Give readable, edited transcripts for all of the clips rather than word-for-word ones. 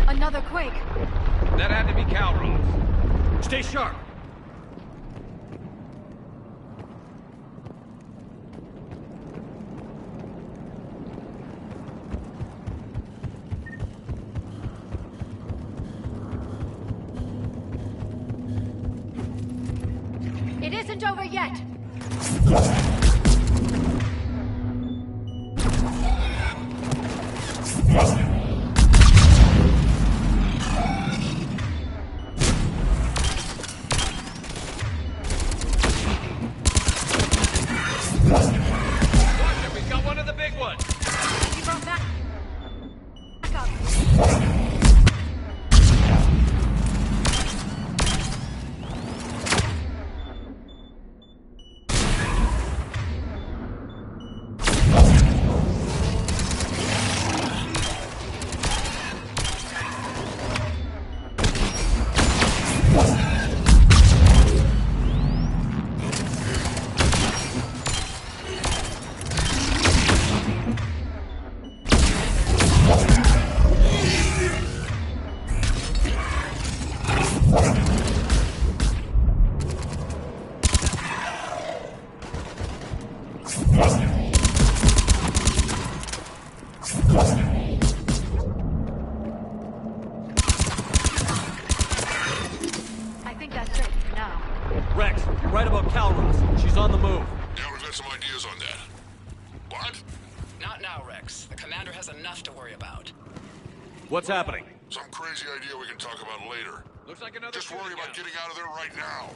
Another quake. That had to be Calrose. Stay sharp. It isn't over yet. Watch it, we've got one of the big ones. He brought back up. I think that's it for now. Rex, you're right about Calrose. She's on the move. Yeah, we've got some ideas on that. What? Not now, Rex. The commander has enough to worry about. What's happening? Some crazy idea we can talk about later. Looks like another Just worry shooting about down. getting out of there right now.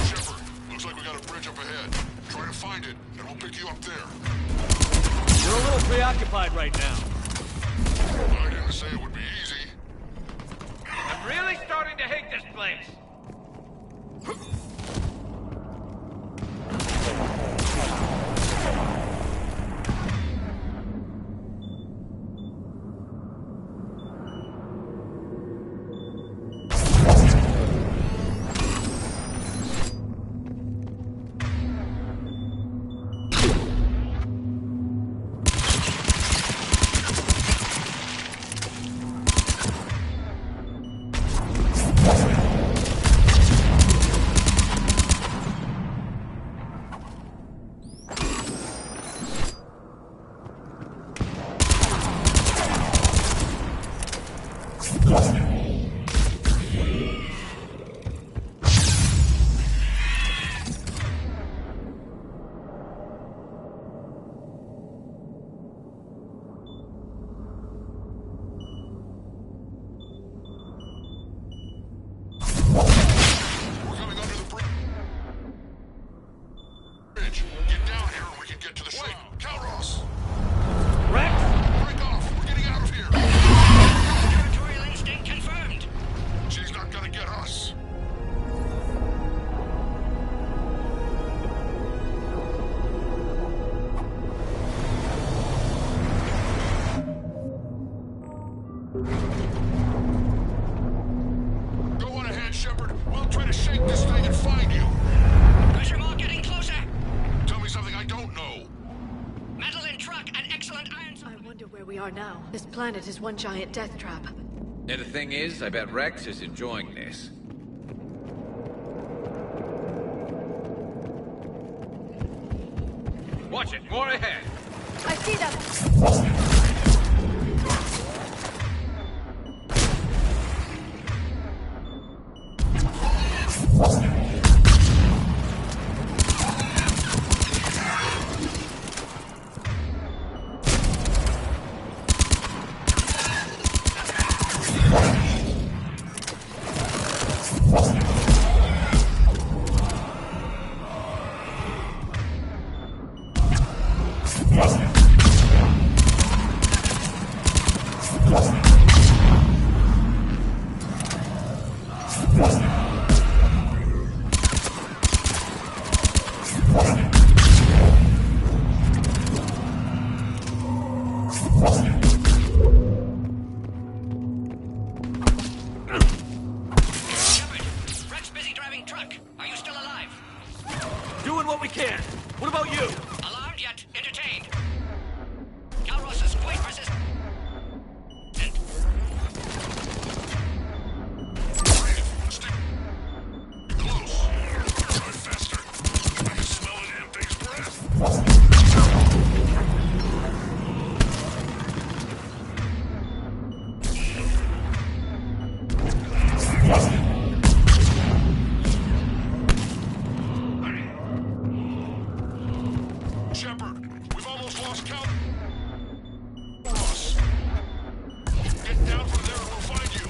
Shepard, looks like we got a bridge up ahead. Try to find it, and we'll pick you up there. You're a little preoccupied right now. I didn't say it would be easy. I'm really starting to hate this place. Try to shake this thing and find you. Pressure ball getting closer. Tell me something I don't know. Metal in truck and excellent iron. I wonder where we are now. This planet is one giant death trap. And the thing is, I bet Rex is enjoying this. Watch it, more ahead. I see them! Doing what we can. What about you? Alarmed yet entertained. Calros is quite resistant. Stay close. Try faster. I can smell the damn thing's breath. Shepard, we've almost lost count. Get down from there and we'll find you.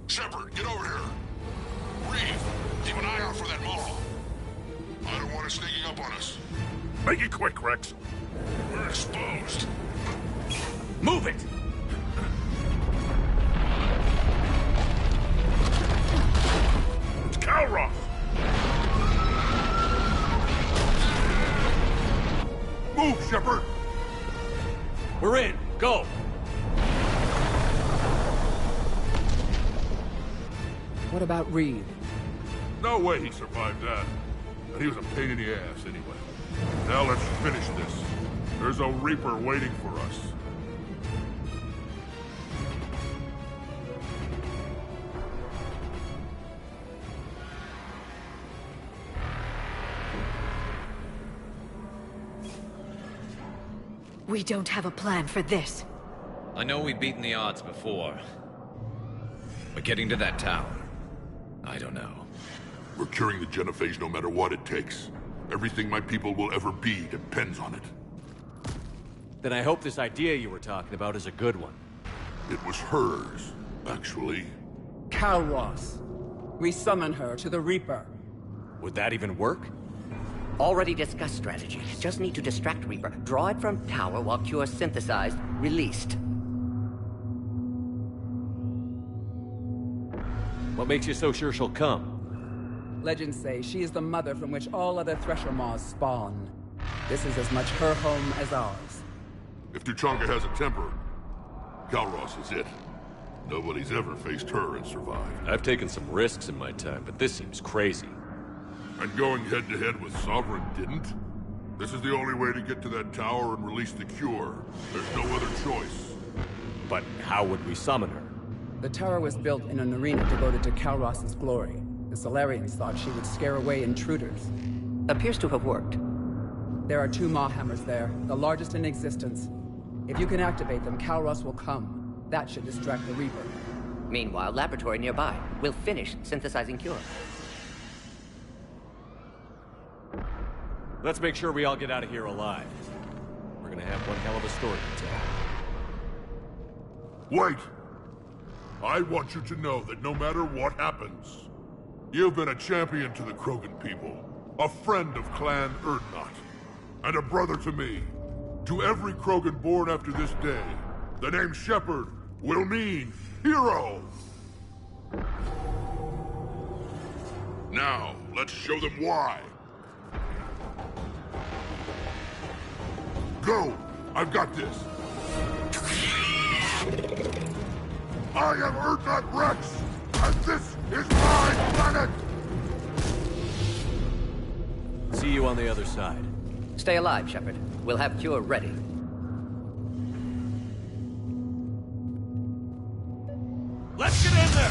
Shepard, get over here. Reeve, keep an eye out for that mall. I don't want it sneaking up on us. Make it quick, Rex. We're exposed. Move it! It's Calros! Move, Shepard! We're in. Go! What about Reed? No way he survived that. And he was a pain in the ass anyway. Now let's finish this. There's a Reaper waiting for us. We don't have a plan for this. I know we've beaten the odds before. But getting to that tower, I don't know. We're curing the genophage no matter what it takes. Everything my people will ever be depends on it. Then I hope this idea you were talking about is a good one. It was hers, actually. Calros. We summon her to the Reaper. Would that even work? Already discussed strategy. Just need to distract Reaper. Draw it from tower while Cure synthesized, released. What makes you so sure she'll come? Legends say she is the mother from which all other Thresher Maws spawn. This is as much her home as ours. If Tuchanka has a temper, Calros is it. Nobody's ever faced her and survived. I've taken some risks in my time, but this seems crazy. And going head-to-head with Sovereign didn't? This is the only way to get to that tower and release the cure. There's no other choice. But how would we summon her? The tower was built in an arena devoted to Calros' glory. The Solarians thought she would scare away intruders. Appears to have worked. There are 2 Maw hammers there, the largest in existence. If you can activate them, Calros will come. That should distract the Reaper. Meanwhile, laboratory nearby. We'll finish synthesizing Cure. Let's make sure we all get out of here alive. We're gonna have one hell of a story to tell. Wait! I want you to know that no matter what happens, you've been a champion to the Krogan people, a friend of Clan Erdnot, and a brother to me. To every Krogan born after this day, the name Shepard will mean hero! Now, let's show them why. Go! I've got this! I am Urdnot Rex, and this is my planet! See you on the other side. Stay alive, Shepard. We'll have cure ready. Let's get in there!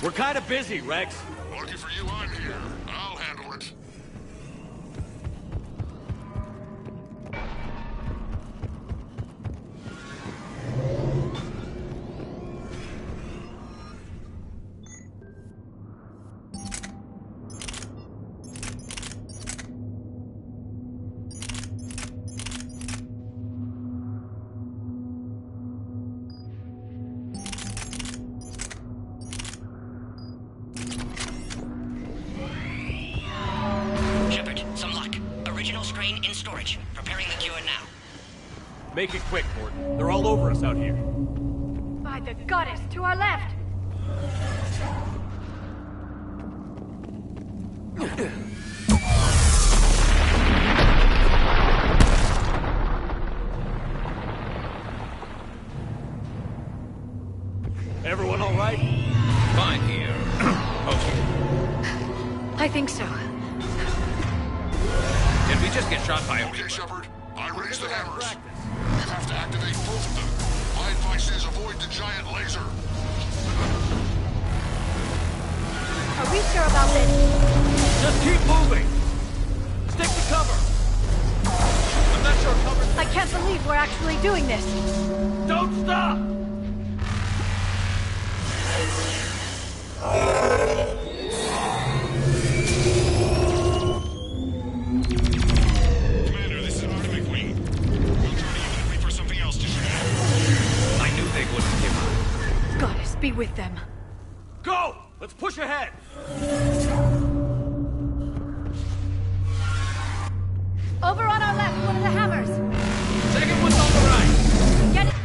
We're kind of busy, Rex. Lucky for you, I'm here. I'll handle it. Make it quick, Gordon. They're all over us out here. By the goddess, to our left! Everyone all right? Fine here. I think so. Did we just get shot by a Okay, Reaper? Shepard. I raised the hammers. You have to activate both of them. My advice is avoid the giant laser. Are we sure about this? Just keep moving! Stick to cover! I'm not sure cover... I can't believe we're actually doing this! Don't stop! Commander, this is Artemis Wing. We'll try to even wait for something else to shoot at. I knew they wouldn't give up. Goddess, be with them. Go! Let's push ahead! Over on our left, one of the hammers! Second one's on the right! Get it!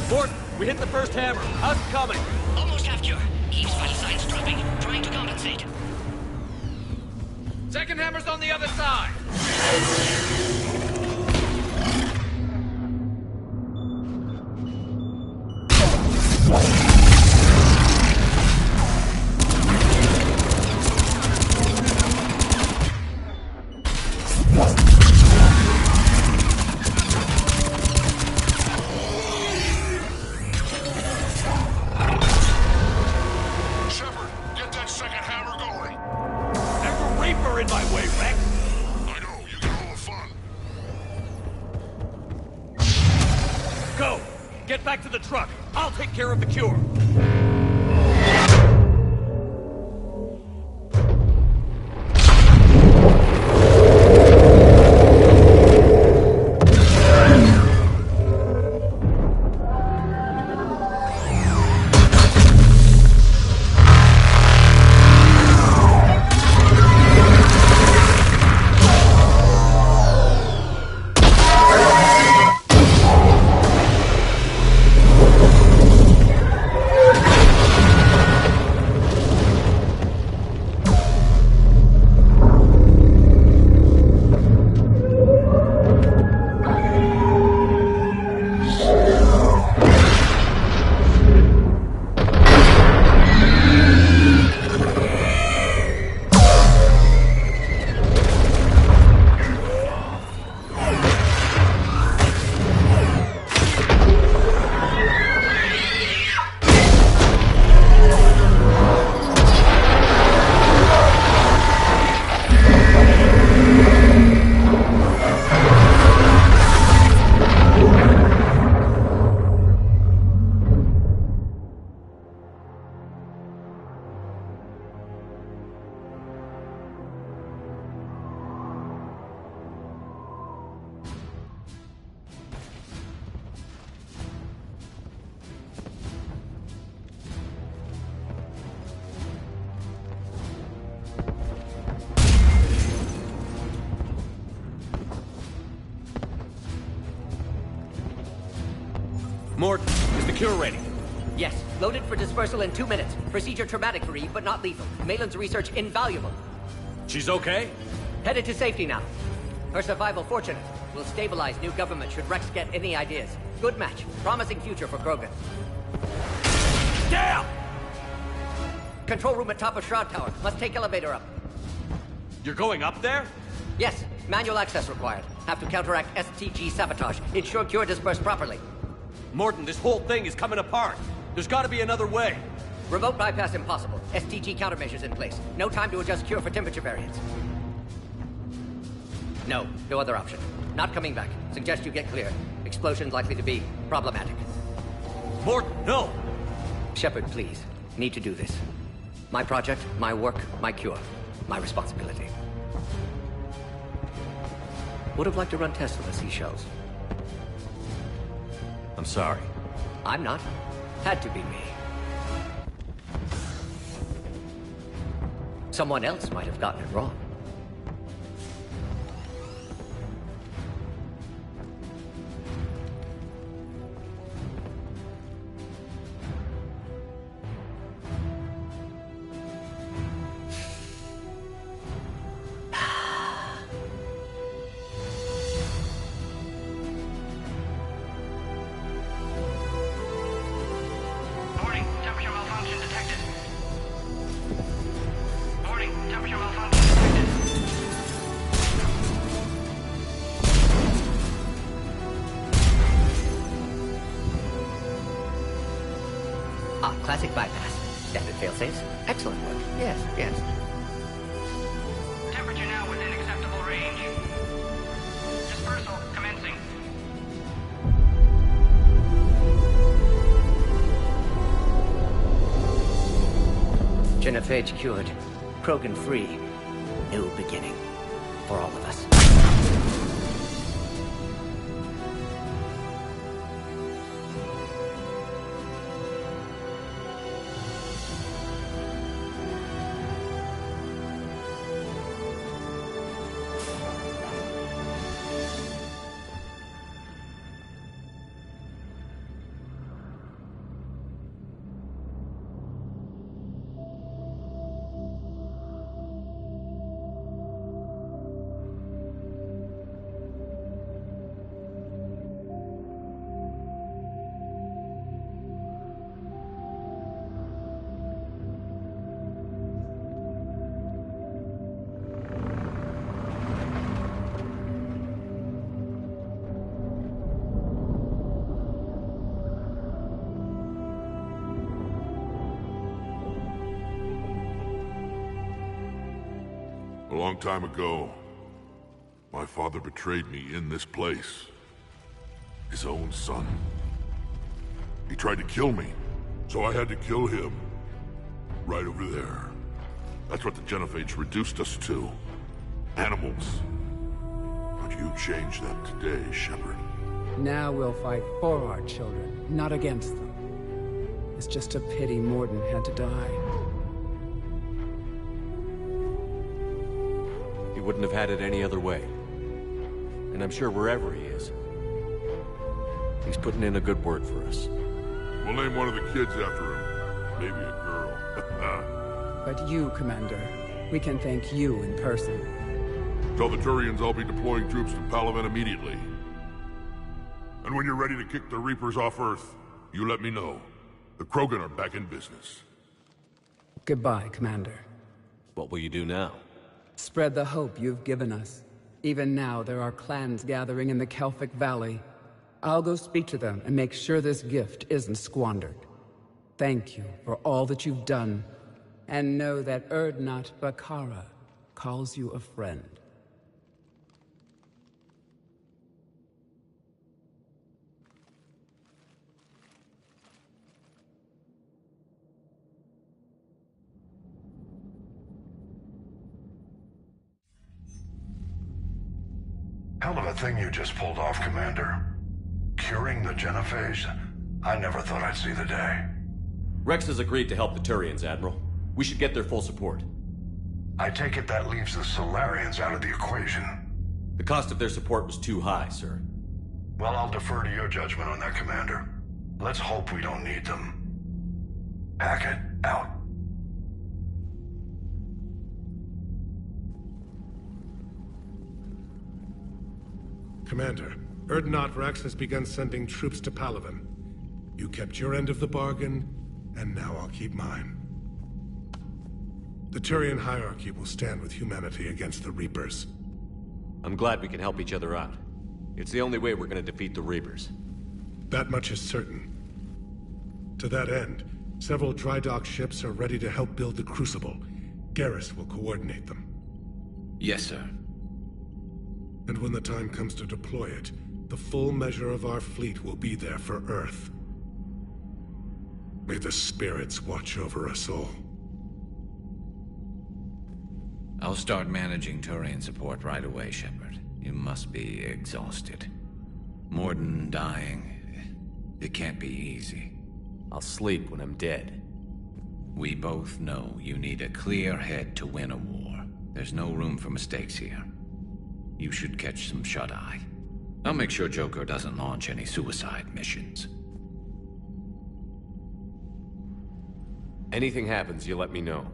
Mort, we hit the first hammer. How's it coming? Almost half cure. Keeps vital signs dropping. Trying to compensate. Second hammer's on the other side! Shepard, get that second hammer going. There's a Reaper in my way, Rex! I know, you get all the fun. Go! Get back to the truck. I'll take care of the cure. Mort, is the cure ready? Yes, loaded for dispersal in 2 minutes. Procedure traumatic for Eve, but not lethal. Malin's research invaluable. She's okay? Headed to safety now. Her survival fortunate. Will stabilize new government should Rex get any ideas. Good match. Promising future for Krogan. Damn! Control room at top of Shroud Tower. Must take elevator up. You're going up there? Yes, manual access required. Have to counteract STG sabotage. Ensure cure dispersed properly. Morton, this whole thing is coming apart. There's gotta be another way. Remote bypass impossible. STG countermeasures in place. No time to adjust cure for temperature variance. No other option. Not coming back. Suggest you get clear. Explosion likely to be problematic. Morton, no! Shepard, please. Need to do this. My project, my work, my cure. My responsibility. Would have liked to run tests on the seashells. I'm sorry. I'm not. Had to be me. Someone else might have gotten it wrong. Warning, temperature malfunction detected. Warning, temperature malfunction detected. Classic bypass. Standard failsafes. Excellent work. Yes. Temperature now within acceptable range. Dispersal commencing. Genophage cured. Krogan free. New beginning. For all of us. long time ago, my father betrayed me in this place. His own son. He tried to kill me, so I had to kill him. Right over there. That's what the Genophage reduced us to. Animals. But you changed that today, Shepard. Now we'll fight for our children, not against them. It's just a pity Morden had to die. He wouldn't have had it any other way. And I'm sure wherever he is, he's putting in a good word for us. We'll name one of the kids after him. Maybe a girl. But you, Commander, we can thank you in person. Tell the Turians I'll be deploying troops to Palaven immediately. And when you're ready to kick the Reapers off Earth, you let me know. The Krogan are back in business. Goodbye, Commander. What will you do now? Spread the hope you've given us. Even now, there are clans gathering in the Kelphic Valley. I'll go speak to them and make sure this gift isn't squandered. Thank you for all that you've done, and know that Urdnot Bakara calls you a friend. Hell of a thing you just pulled off, Commander. Curing the Genophage? I never thought I'd see the day. Rex has agreed to help the Turians, Admiral. We should get their full support. I take it that leaves the Solarians out of the equation. The cost of their support was too high, sir. Well, I'll defer to your judgment on that, Commander. Let's hope we don't need them. Hackett, out. Commander, Urdnot Rex has begun sending troops to Palaven. You kept your end of the bargain, and now I'll keep mine. The Turian hierarchy will stand with humanity against the Reapers. I'm glad we can help each other out. It's the only way we're gonna defeat the Reapers. That much is certain. To that end, several dry dock ships are ready to help build the Crucible. Garrus will coordinate them. Yes, sir. And when the time comes to deploy it, the full measure of our fleet will be there for Earth. May the spirits watch over us all. I'll start managing Turian support right away, Shepard. You must be exhausted. Morden dying, it can't be easy. I'll sleep when I'm dead. We both know you need a clear head to win a war. There's no room for mistakes here. You should catch some shut-eye. I'll make sure Joker doesn't launch any suicide missions. Anything happens, you let me know.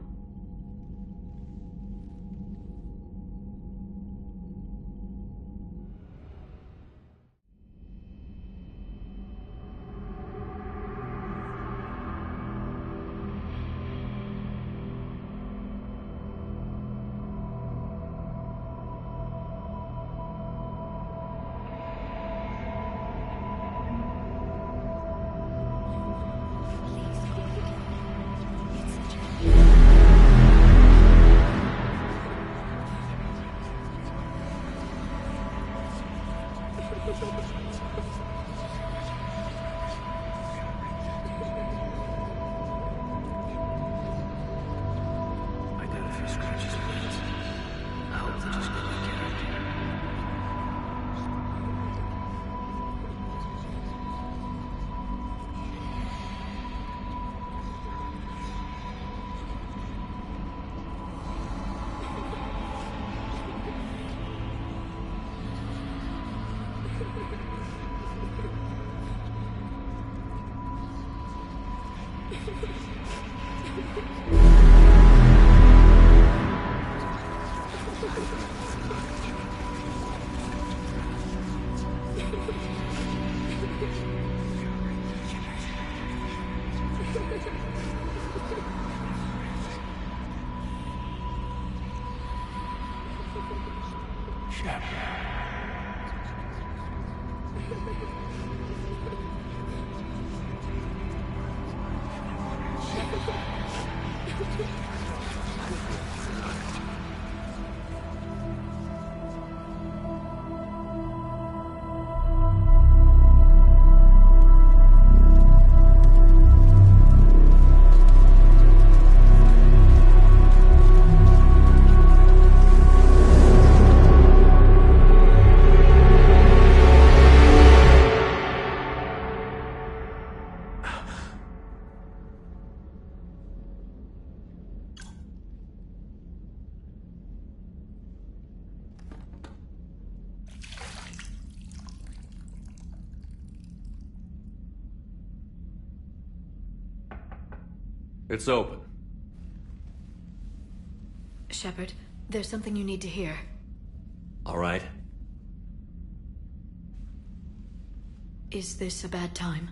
It's open. Shepard, there's something you need to hear. All right. Is this a bad time?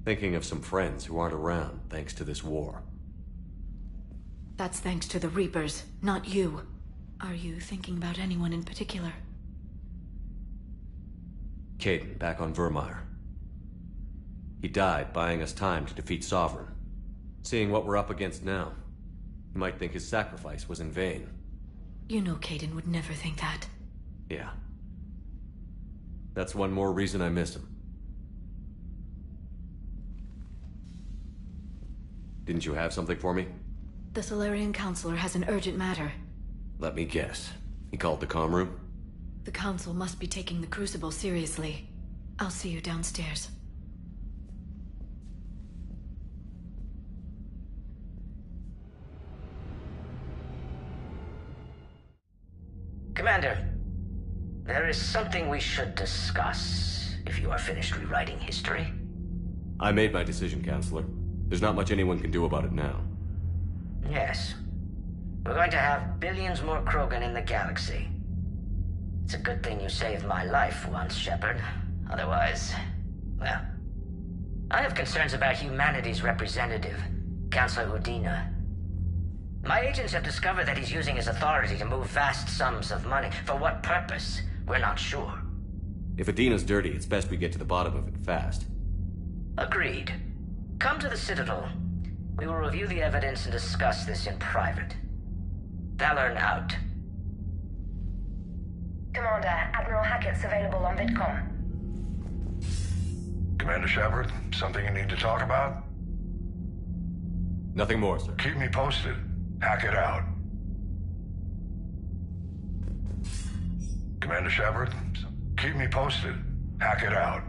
Thinking of some friends who aren't around thanks to this war. That's thanks to the Reapers, not you. Are you thinking about anyone in particular? Caden, back on Vermeer. He died buying us time to defeat Sovereign. Seeing what we're up against now, you might think his sacrifice was in vain. You know Caden would never think that. Yeah. That's one more reason I miss him. Didn't you have something for me? The Solarian Counselor has an urgent matter. Let me guess. He called the comm room? The Council must be taking the Crucible seriously. I'll see you downstairs. Commander, there is something we should discuss, if you are finished rewriting history. I made my decision, Counselor. There's not much anyone can do about it now. Yes. We're going to have billions more Krogan in the galaxy. It's a good thing you saved my life once, Shepard. Otherwise, well... I have concerns about humanity's representative, Councilor Udina. My agents have discovered that he's using his authority to move vast sums of money. For what purpose? We're not sure. If Adina's dirty, it's best we get to the bottom of it fast. Agreed. Come to the Citadel. We will review the evidence and discuss this in private. Valorn out. Commander, Admiral Hackett's available on VidCom. Commander Shepard, something you need to talk about? Nothing more, sir. Keep me posted. Hackett out. Commander Shepard, keep me posted. Hackett out.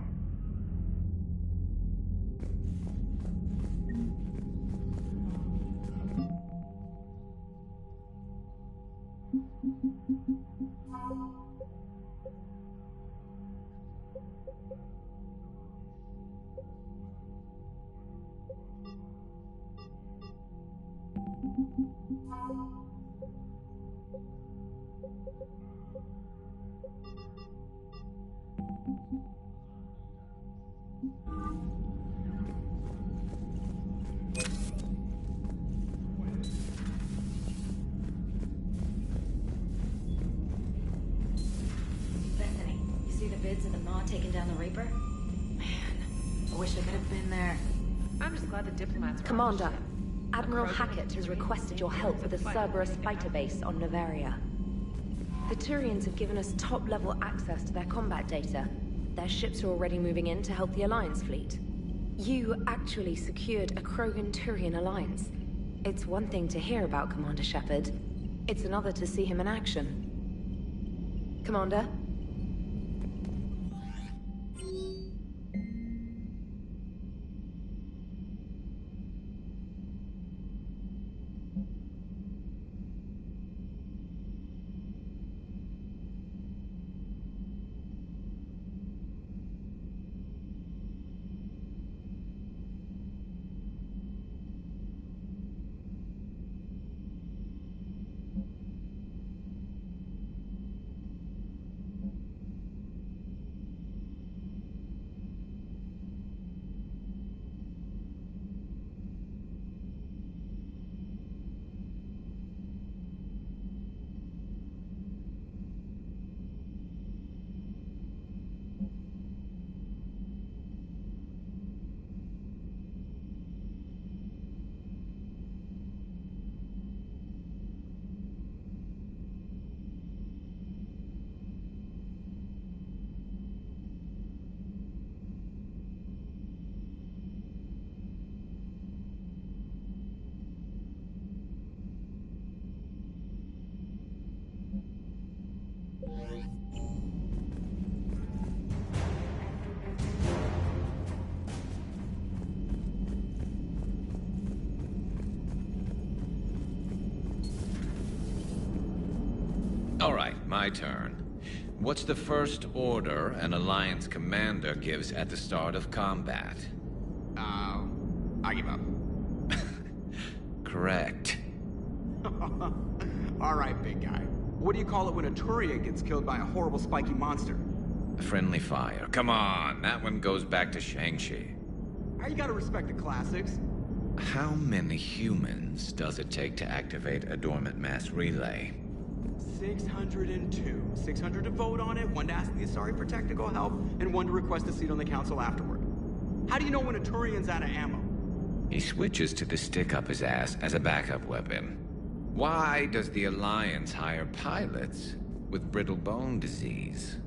Bethany, you see the vids of the Maw taking down the Reaper? Man, I wish I could have been there. I'm just glad the diplomats were Commander, Admiral Hackett has requested your help with the Cerberus fighter base on Novaria. The Turians have given us top-level access to their combat data. Their ships are already moving in to help the Alliance fleet. You actually secured a Krogan-Turian alliance. It's one thing to hear about Commander Shepard. It's another to see him in action. Commander? All right, my turn. What's the first order an Alliance commander gives at the start of combat? I give up. Correct. Alright, big guy. What do you call it when a Turian gets killed by a horrible spiky monster? Friendly fire. Come on, that one goes back to Shang-Chi. You gotta respect the classics. How many humans does it take to activate a dormant mass relay? 602. 600 to vote on it, 1 to ask the Asari for technical help, and 1 to request a seat on the council afterward. How do you know when a Turian's out of ammo? He switches to the stick up his ass as a backup weapon. Why does the Alliance hire pilots with brittle bone disease?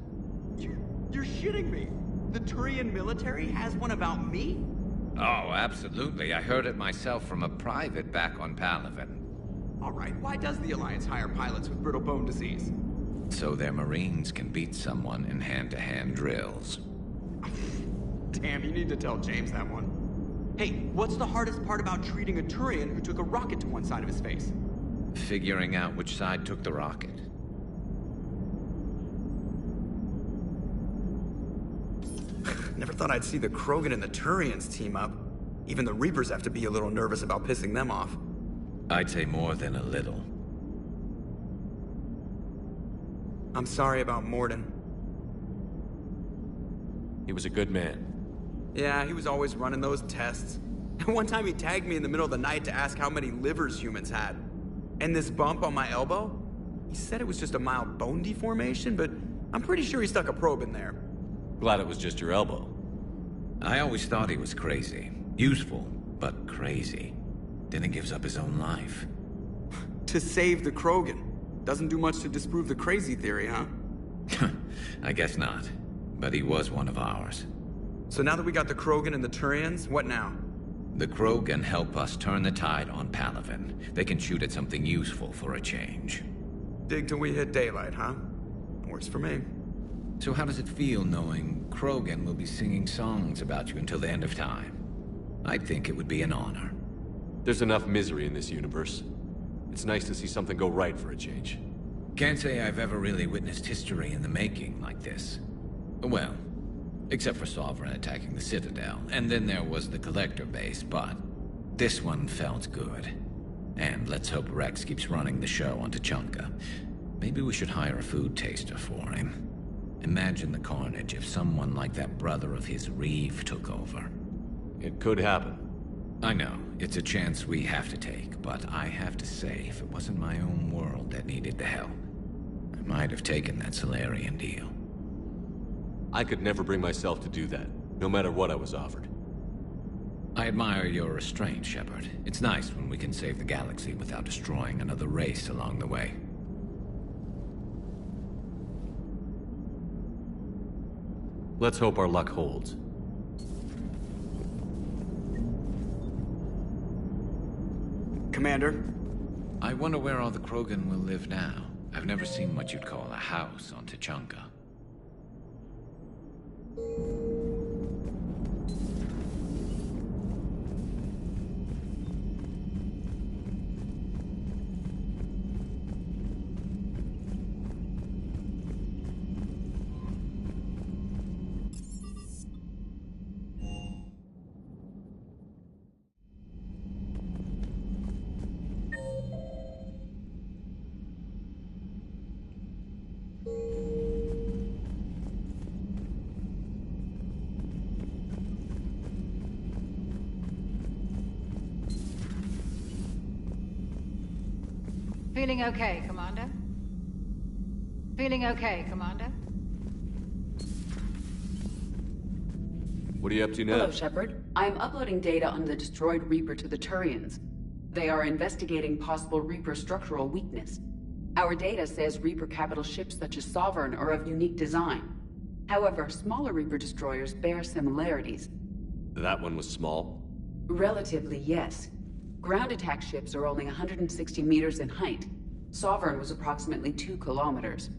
You're shitting me. The Turian military has one about me? Oh, absolutely. I heard it myself from a private back on Palaven. Alright, why does the Alliance hire pilots with brittle bone disease? So their Marines can beat someone in hand-to-hand drills. Damn, you need to tell James that one. Hey, what's the hardest part about treating a Turian who took a rocket to one side of his face? Figuring out which side took the rocket. Never thought I'd see the Krogan and the Turians team up. Even the Reapers have to be a little nervous about pissing them off. I'd say more than a little. I'm sorry about Morden. He was a good man. Yeah, he was always running those tests. And one time he tagged me in the middle of the night to ask how many livers humans had. And this bump on my elbow? He said it was just a mild bone deformation, but I'm pretty sure he stuck a probe in there. Glad it was just your elbow. I always thought he was crazy. Useful, but crazy. Then he gives up his own life. To save the Krogan. Doesn't do much to disprove the crazy theory, huh? I guess not. But he was one of ours. So now that we got the Krogan and the Turians, what now? The Krogan help us turn the tide on Palaven. They can shoot at something useful for a change. Dig till we hit daylight, huh? Works for me. So how does it feel knowing Krogan will be singing songs about you until the end of time? I think it would be an honor. There's enough misery in this universe. It's nice to see something go right for a change. Can't say I've ever really witnessed history in the making like this. Well, except for Sovereign attacking the Citadel, and then there was the Collector base, but this one felt good. And let's hope Rex keeps running the show on Tuchanka. Maybe we should hire a food taster for him. Imagine the carnage if someone like that brother of his, Reeve, took over. It could happen. I know, it's a chance we have to take, but I have to say, if it wasn't my own world that needed the help, I might have taken that Solarian deal. I could never bring myself to do that, no matter what I was offered. I admire your restraint, Shepard. It's nice when we can save the galaxy without destroying another race along the way. Let's hope our luck holds. Commander? I wonder where all the Krogan will live now. I've never seen what you'd call a house on Tuchanka. Feeling okay, Commander? Feeling okay, Commander? What are you up to now? Hello, Shepard. I am uploading data on the destroyed Reaper to the Turians. They are investigating possible Reaper structural weakness. Our data says Reaper capital ships such as Sovereign are of unique design. However, smaller Reaper destroyers bear similarities. That one was small? Relatively, yes. Ground attack ships are only 160 meters in height. Sovereign was approximately 2 kilometers.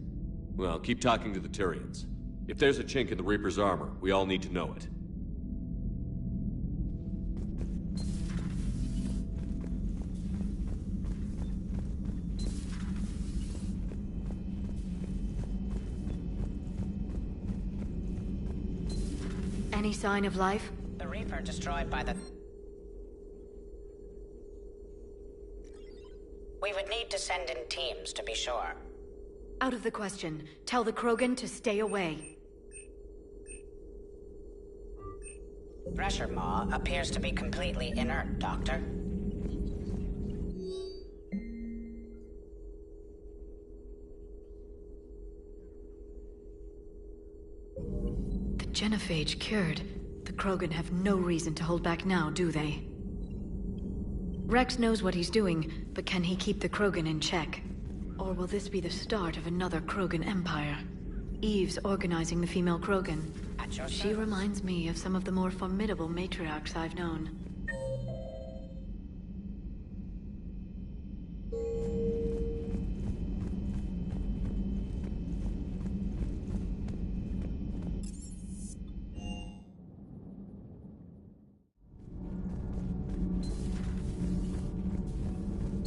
Well, keep talking to the Turians. If there's a chink in the Reaper's armor, we all need to know it. Any sign of life? The Reaper destroyed by the... send in teams to be sure. Out of the question. Tell the Krogan to stay away. Pressure Maw appears to be completely inert, Doctor. The genophage cured. The Krogan have no reason to hold back now, do they? Rex knows what he's doing, but can he keep the Krogan in check? Or will this be the start of another Krogan empire? Eve's organizing the female Krogan. She reminds me of some of the more formidable matriarchs I've known.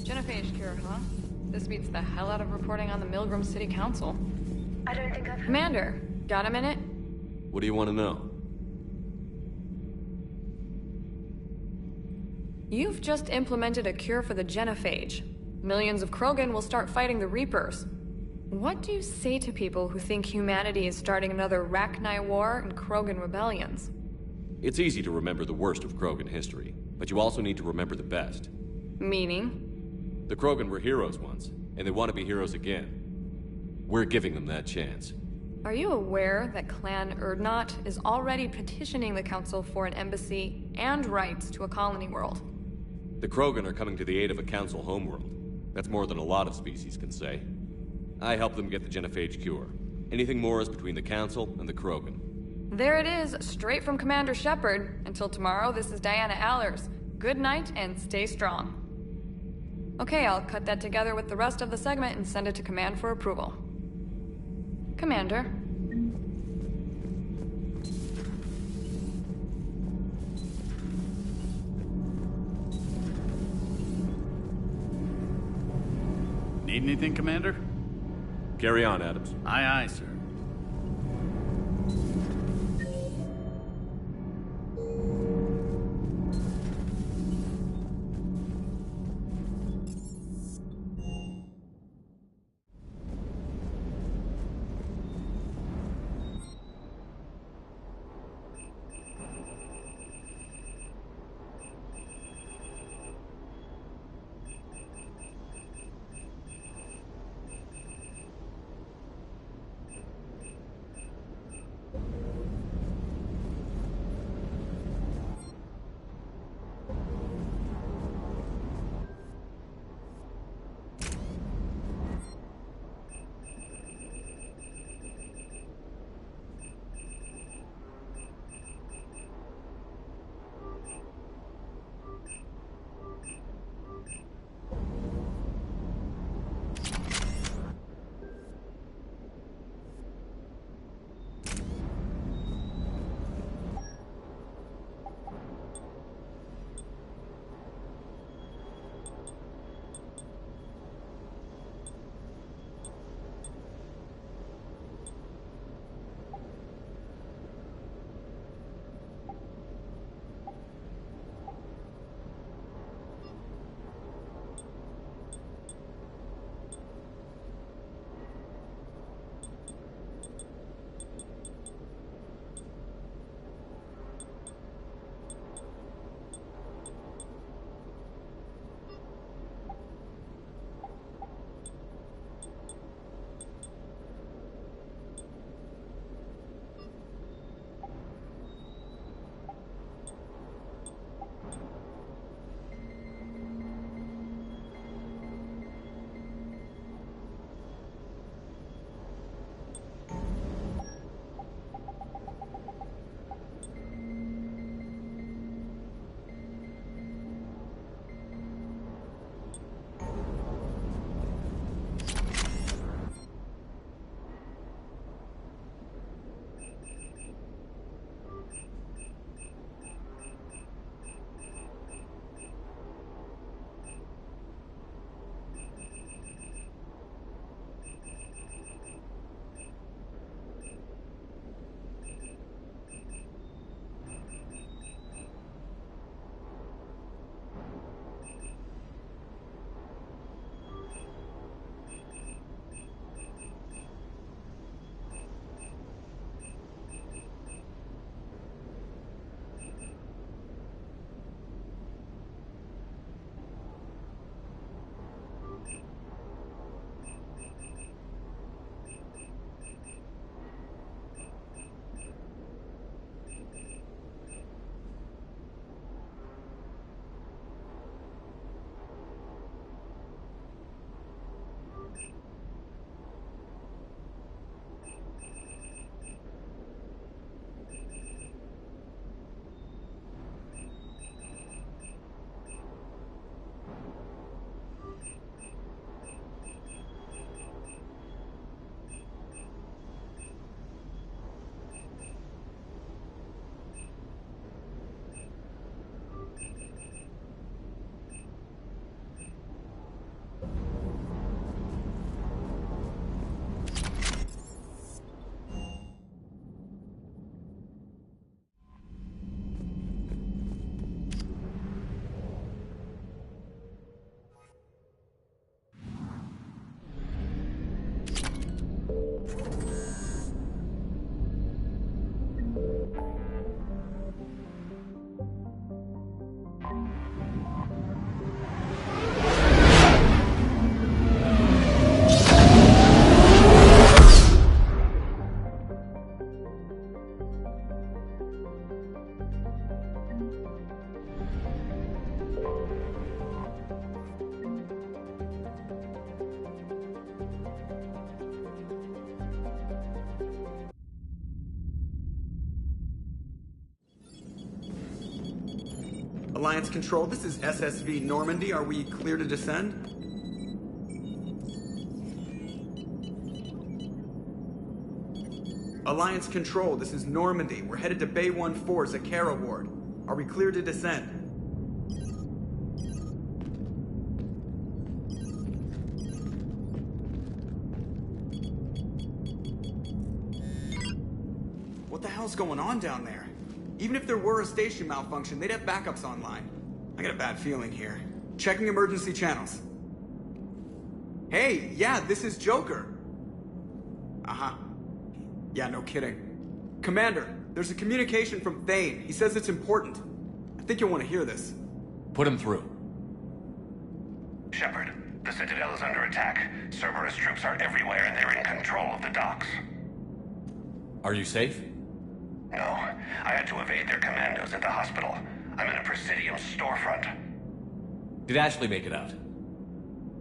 Genophage cure, huh? This beats the hell out of reporting on the Milgram City Council. I don't think I've... Commander, got a minute? What do you want to know? You've just implemented a cure for the genophage. Millions of Krogan will start fighting the Reapers. What do you say to people who think humanity is starting another Rachni War and Krogan rebellions? It's easy to remember the worst of Krogan history, but you also need to remember the best. Meaning? The Krogan were heroes once, and they want to be heroes again. We're giving them that chance. Are you aware that Clan Urdnot is already petitioning the Council for an embassy and rights to a colony world? The Krogan are coming to the aid of a Council homeworld. That's more than a lot of species can say. I helped them get the genophage cure. Anything more is between the Council and the Krogan. There it is, straight from Commander Shepard. Until tomorrow, this is Diana Allers. Good night and stay strong. Okay, I'll cut that together with the rest of the segment and send it to Command for approval. Commander. Need anything, Commander? Carry on, Adams. Aye, aye, sir. Alliance Control, this is SSV Normandy. Are we clear to descend? Alliance Control, this is Normandy. We're headed to Bay 1-4, Zakara Ward. Are we clear to descend? What the hell's going on down there? Even if there were a station malfunction, they'd have backups online. I got a bad feeling here. Checking emergency channels. Hey, yeah, this is Joker. Uh-huh. Yeah, no kidding. Commander, there's a communication from Thane. He says it's important. I think you'll want to hear this. Put him through. Shepard, the Citadel is under attack. Cerberus troops are everywhere and they're in control of the docks. Are you safe? No, I had to evade their commandos at the hospital. I'm in a Presidium storefront. Did Ashley make it out?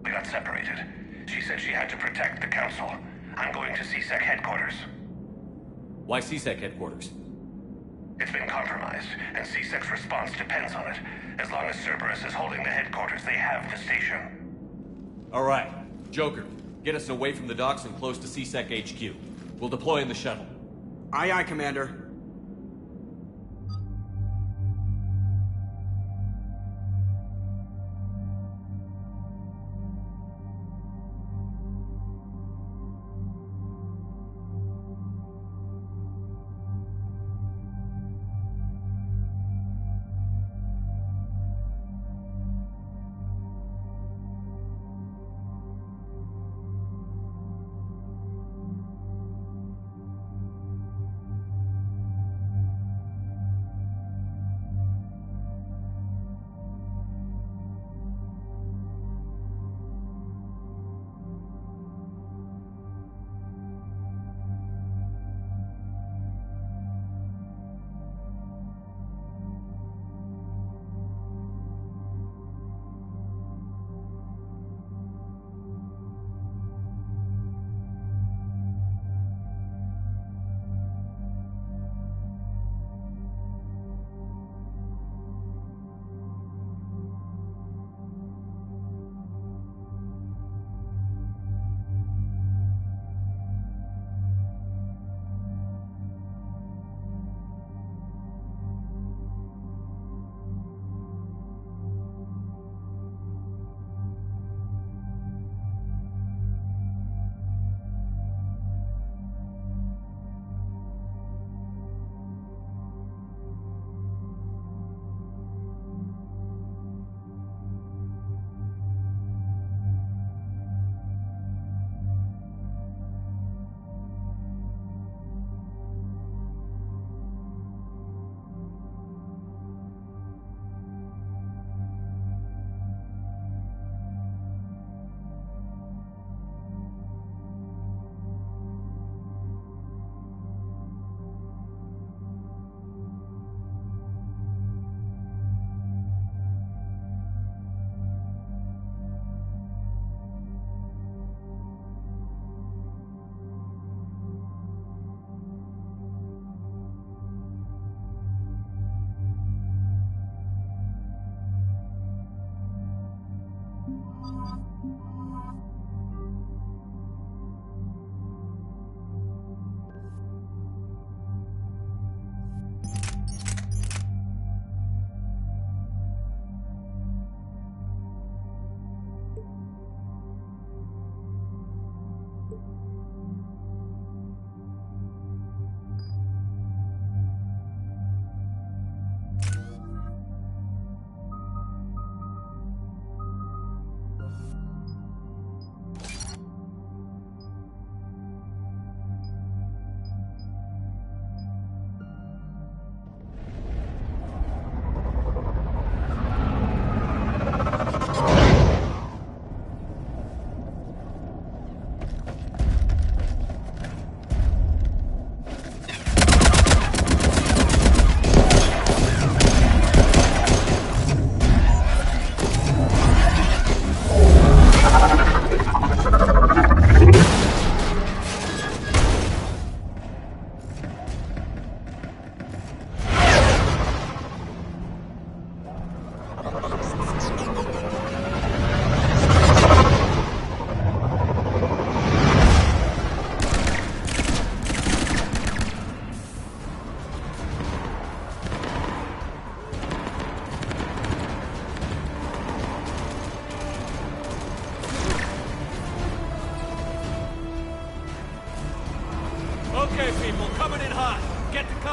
We got separated. She said she had to protect the Council. I'm going to CSEC headquarters. Why CSEC headquarters? It's been compromised, and CSEC's response depends on it. As long as Cerberus is holding the headquarters, they have the station. All right. Joker, get us away from the docks and close to CSEC HQ. We'll deploy in the shuttle. Aye, aye, Commander.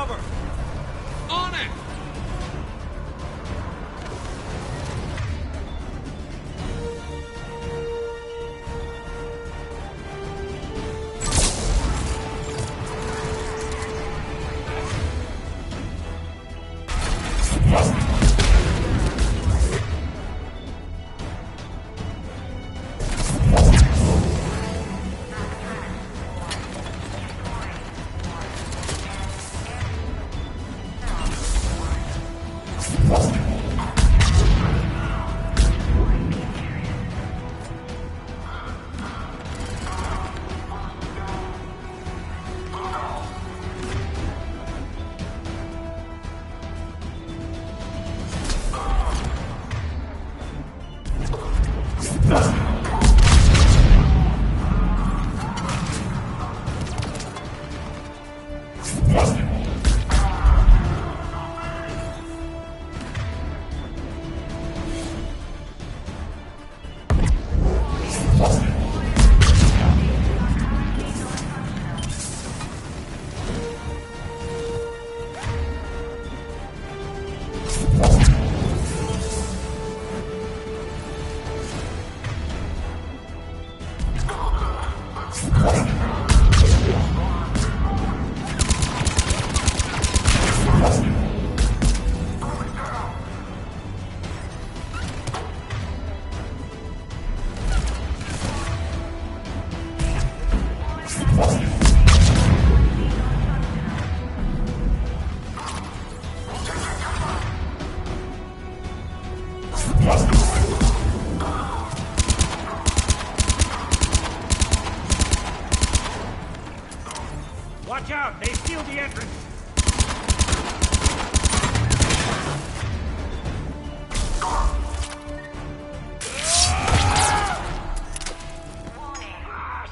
cover! On it! Watch out! They sealed the entrance!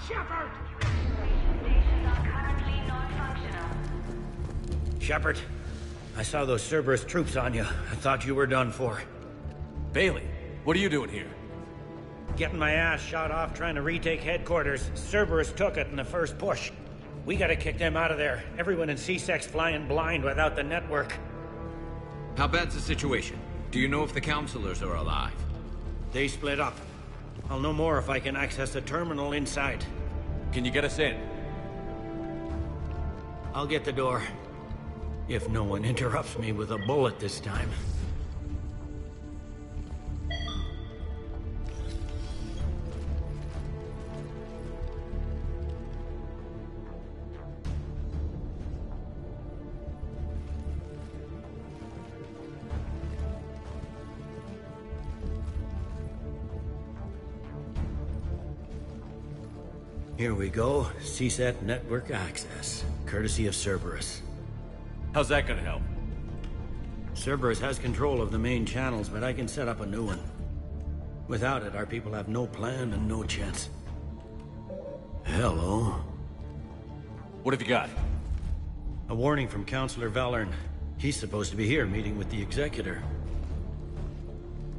Shepard! Shepard, I saw those Cerberus troops on you. I thought you were done for. Bailey, what are you doing here? Getting my ass shot off trying to retake headquarters. Cerberus took it in the first push. We gotta kick them out of there. Everyone in C-Sec's flying blind without the network. How bad's the situation? Do you know if the counselors are alive? They split up. I'll know more if I can access the terminal inside. Can you get us in? I'll get the door. If no one interrupts me with a bullet this time. Here we go. CSAT network access, courtesy of Cerberus. How's that gonna help? Cerberus has control of the main channels, but I can set up a new one. Without it, our people have no plan and no chance. Hello. What have you got? A warning from Counselor Valern. He's supposed to be here meeting with the Executor.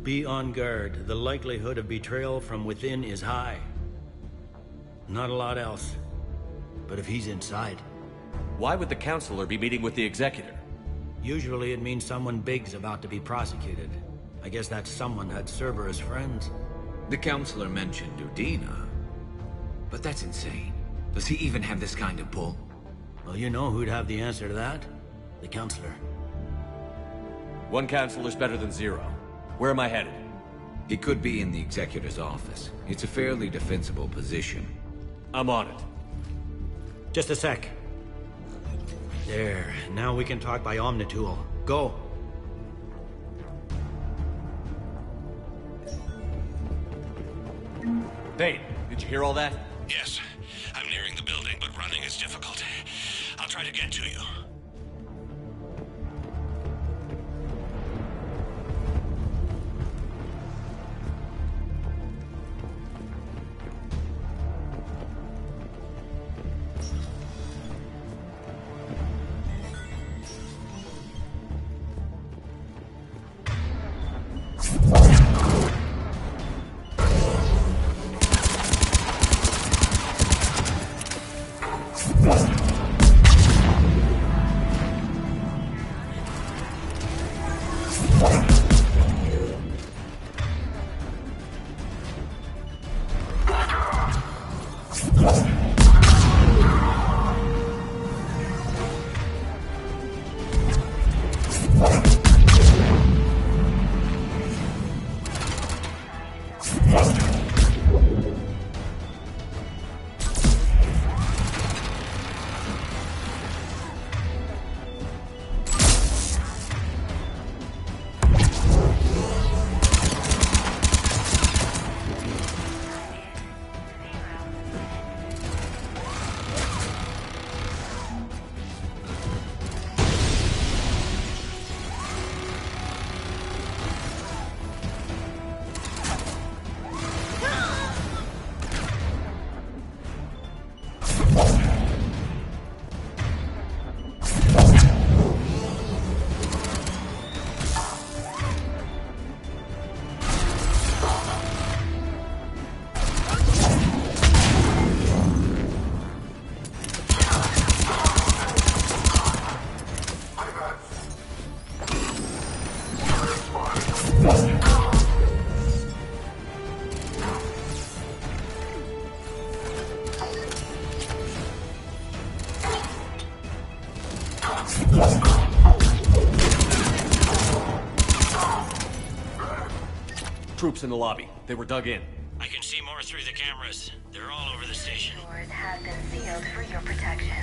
Be on guard. The likelihood of betrayal from within is high. Not a lot else. But if he's inside... Why would the Counselor be meeting with the Executor? Usually it means someone big's about to be prosecuted. I guess that someone had Cerberus friends. The Counselor mentioned Udina. But that's insane. Does he even have this kind of pull? Well, you know who'd have the answer to that? The Counselor. One Counselor's better than zero. Where am I headed? He could be in the Executor's office. It's a fairly defensible position. I'm on it. Just a sec. There. Now we can talk by Omnitool. Go. Bane, did you hear all that? Yes. I'm nearing the building, but running is difficult. I'll try to get to you. Troops in the lobby. They were dug in. I can see more through the cameras. They're all over the station. Doors have been sealed for your protection.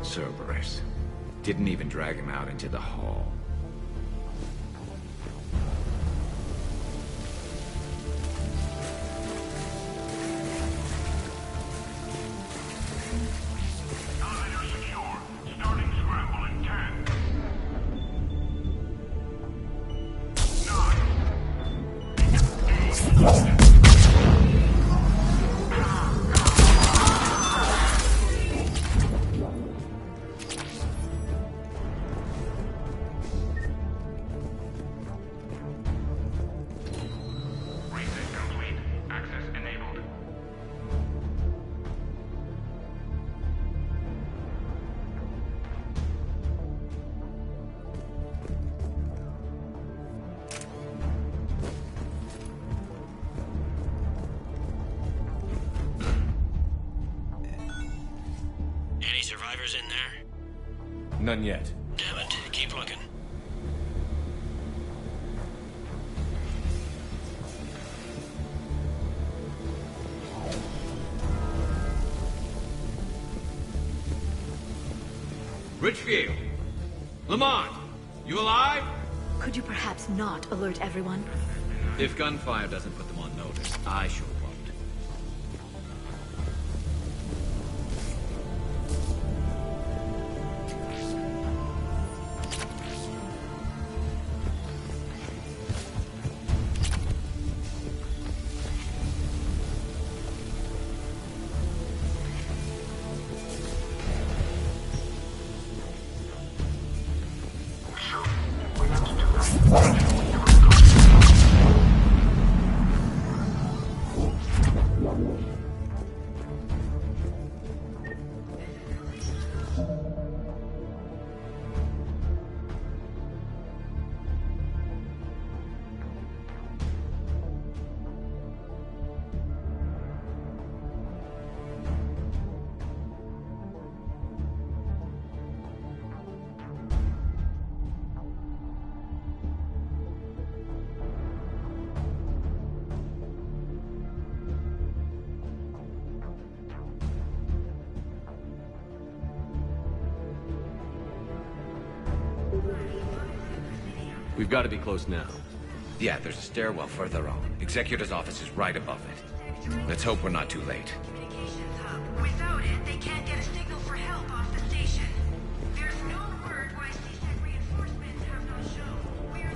Cerberus. Didn't even drag him out into the hall. Any survivors in there? None yet. Damn it. Keep looking. Richfield! Lamont! You alive? Could you perhaps not alert everyone? If gunfire doesn't put them on notice, I sure won't. We've got to be close now. Yeah, there's a stairwell further on. Executor's office is right above it. Let's hope we're not too late. Without it, they can't get a signal for help off the station. There's no word why C-Sec reinforcements have not shown. We're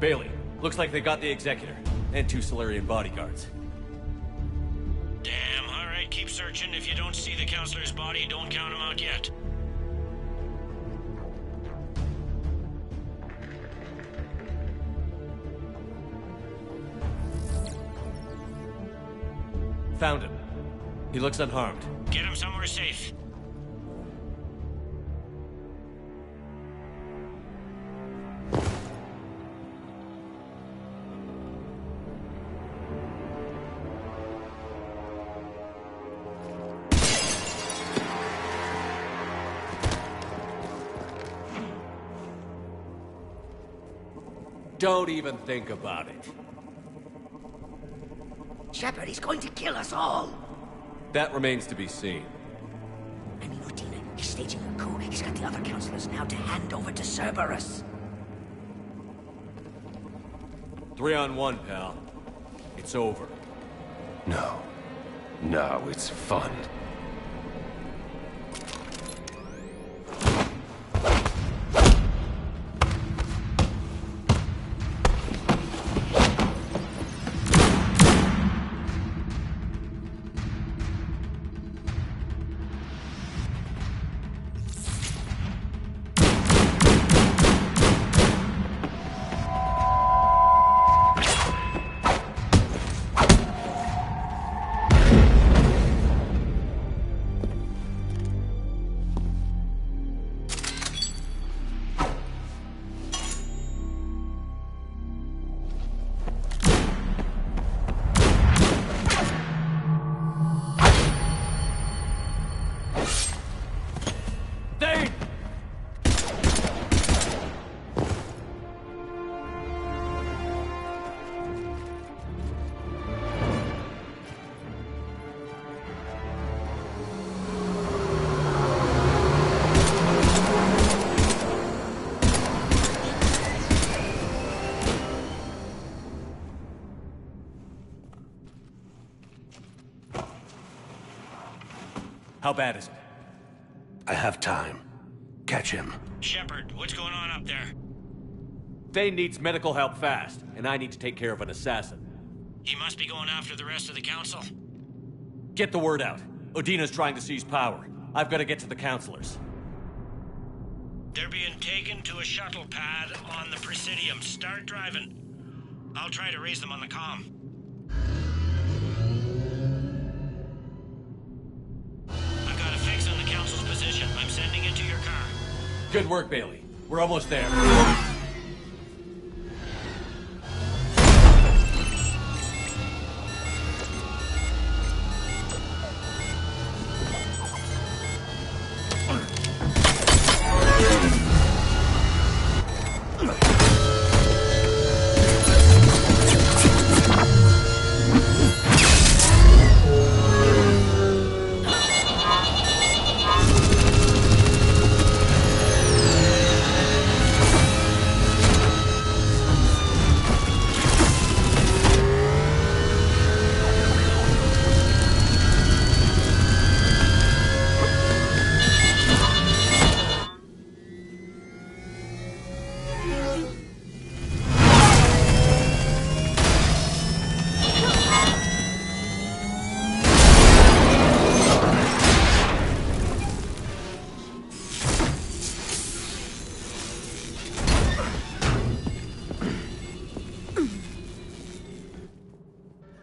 Bailey, looks like they got the Executor, and 2 Solarian bodyguards. Damn, alright, keep searching. If you don't see the counselor's body, don't count him out yet. Found him. He looks unharmed. Get him somewhere safe. Don't even think about it. Shepard, he's going to kill us all. That remains to be seen. I mean, Udina, he's staging a coup. He's got the other counselors now to hand over to Cerberus. 3 on 1, pal. It's over. No. No, it's fun. How bad is it? I have time. Catch him. Shepard, what's going on up there? Thane needs medical help fast, and I need to take care of an assassin. He must be going after the rest of the council. Get the word out. Udina's trying to seize power. I've got to get to the counselors. They're being taken to a shuttle pad on the Presidium. Start driving. I'll try to raise them on the comm. I've got a fix on the council's position. I'm sending it to your car. Good work, Bailey. We're almost there.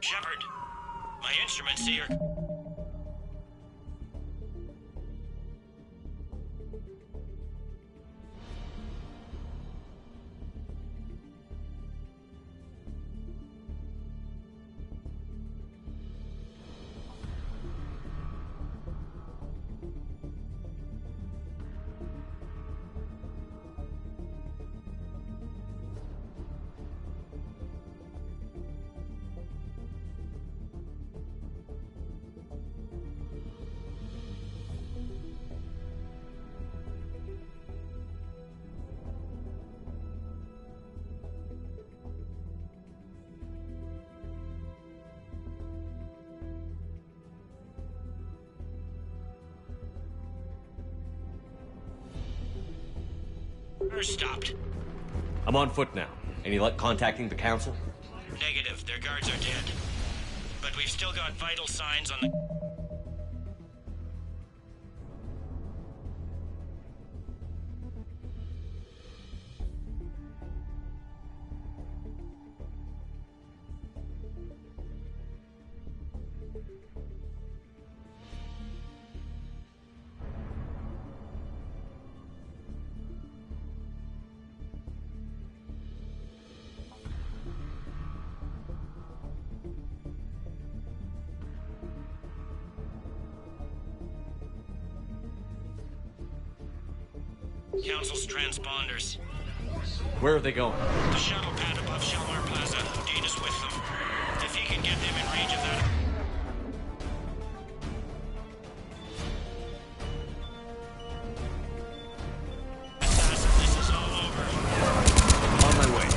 Shepard, my instruments see your... Stopped. I'm on foot now. Any luck contacting the Council? Negative. Their guards are dead. But we've still got vital signs on the... Council's transponders. Where are they going? The shuttle pad above Shelmar Plaza. Houdina's with them. If he can get them in range of that... assassin, this is all over. On my way.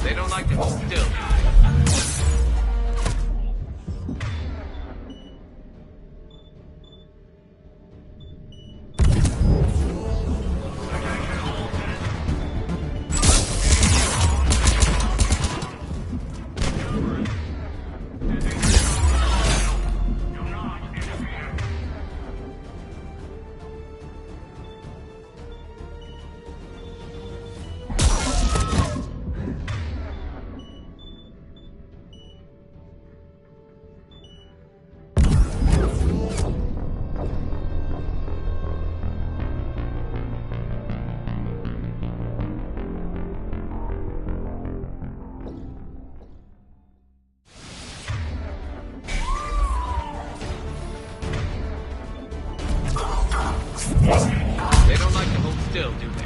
They don't like to hold still. They don't like to hold still, do they?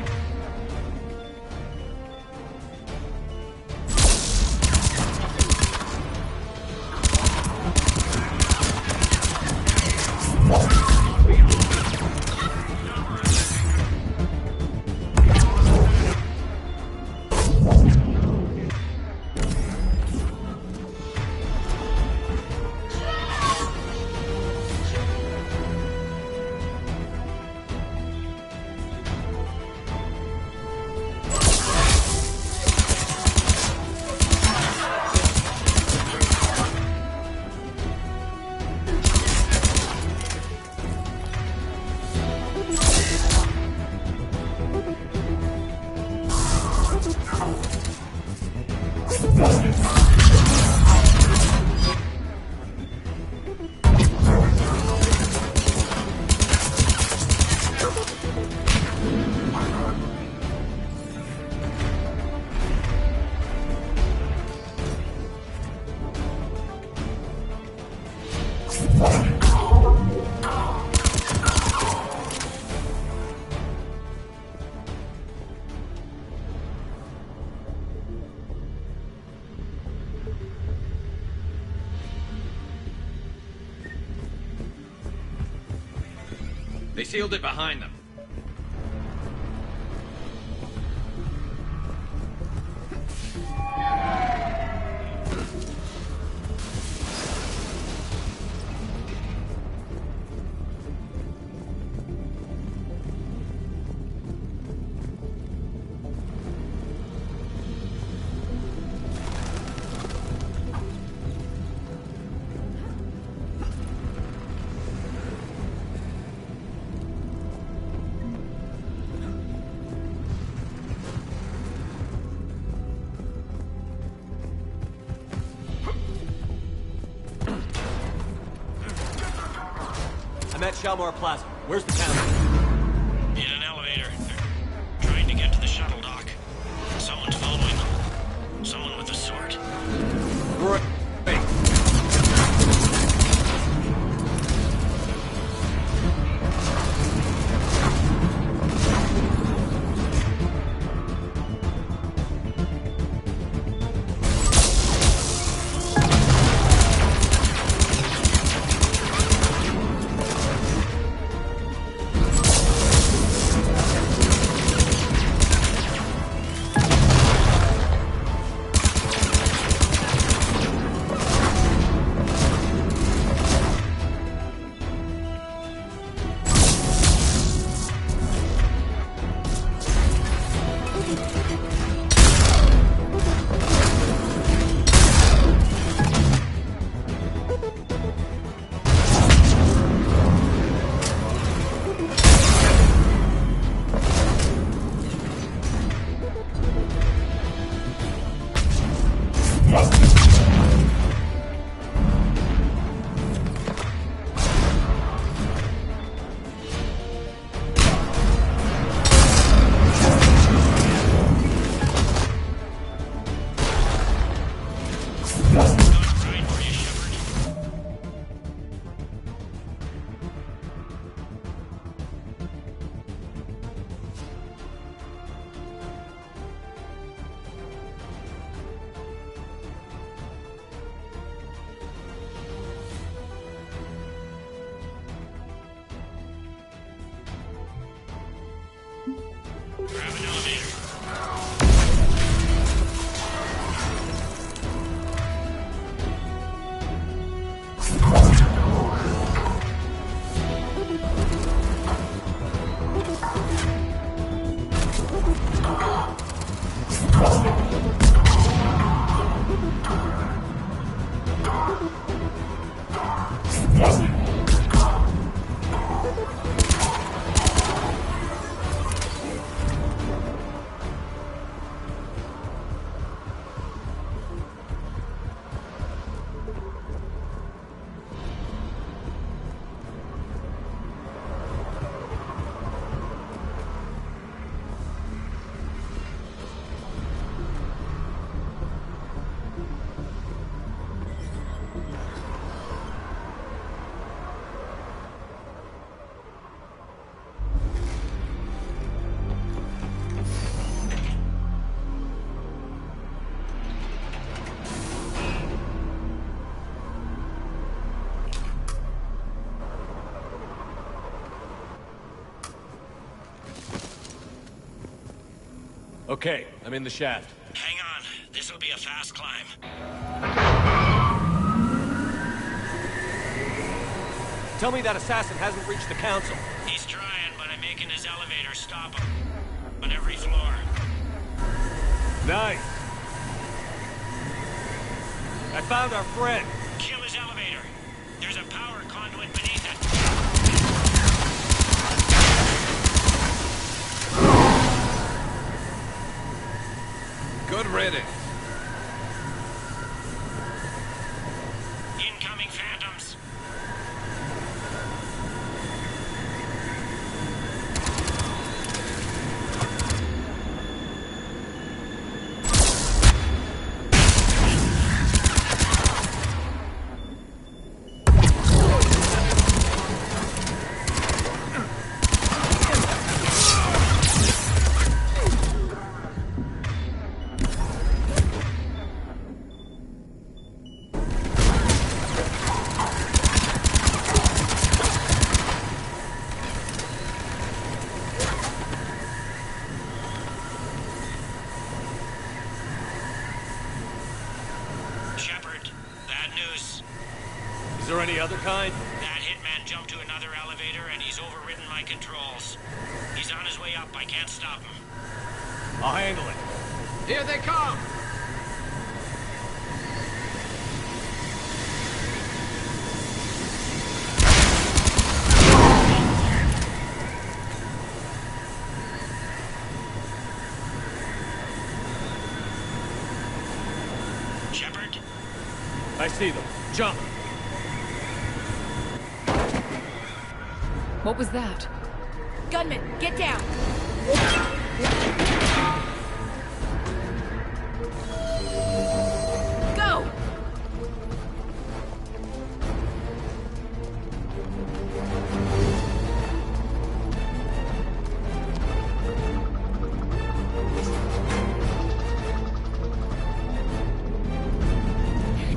They sealed it behind them. I'm at Shalmar Plaza. Where's the council? In an elevator. They're trying to get to the shuttle dock. Someone's following them. Someone with a sword. Great. Grab an elevator. Okay, I'm in the shaft. Hang on. This'll be a fast climb. Tell me that assassin hasn't reached the council. He's trying, but I'm making his elevator stop him. On every floor. Nice. I found our friend. Kill his elevator. There's a power conduit beneath it. Good riddance. Incoming phantoms. Is there any other kind? That hitman jumped to another elevator and he's overridden my controls. He's on his way up. I can't stop him. I'll handle it. Here they come! Shepard? I see them. Jump! What was that? Gunman, get down! Go!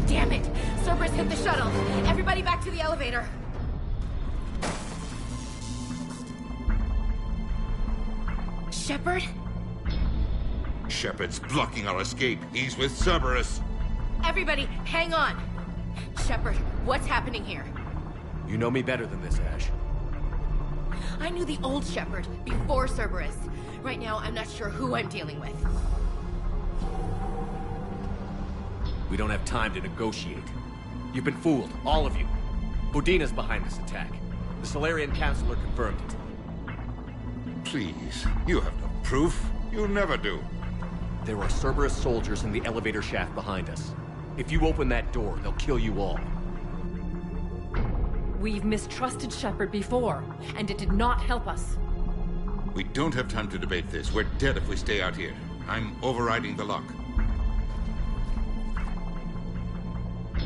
Damn it! Cerberus hit the shuttle! Everybody back to the elevator! Shepard? Shepard's blocking our escape. He's with Cerberus. Everybody, hang on! Shepard, what's happening here? You know me better than this, Ash. I knew the old Shepard before Cerberus. Right now, I'm not sure who I'm dealing with. We don't have time to negotiate. You've been fooled, all of you. Udina's behind this attack. The Solarian Councilor confirmed it. Please, you have no proof. You never do. There are Cerberus soldiers in the elevator shaft behind us. If you open that door, they'll kill you all. We've mistrusted Shepard before, and it did not help us. We don't have time to debate this. We're dead if we stay out here. I'm overriding the lock.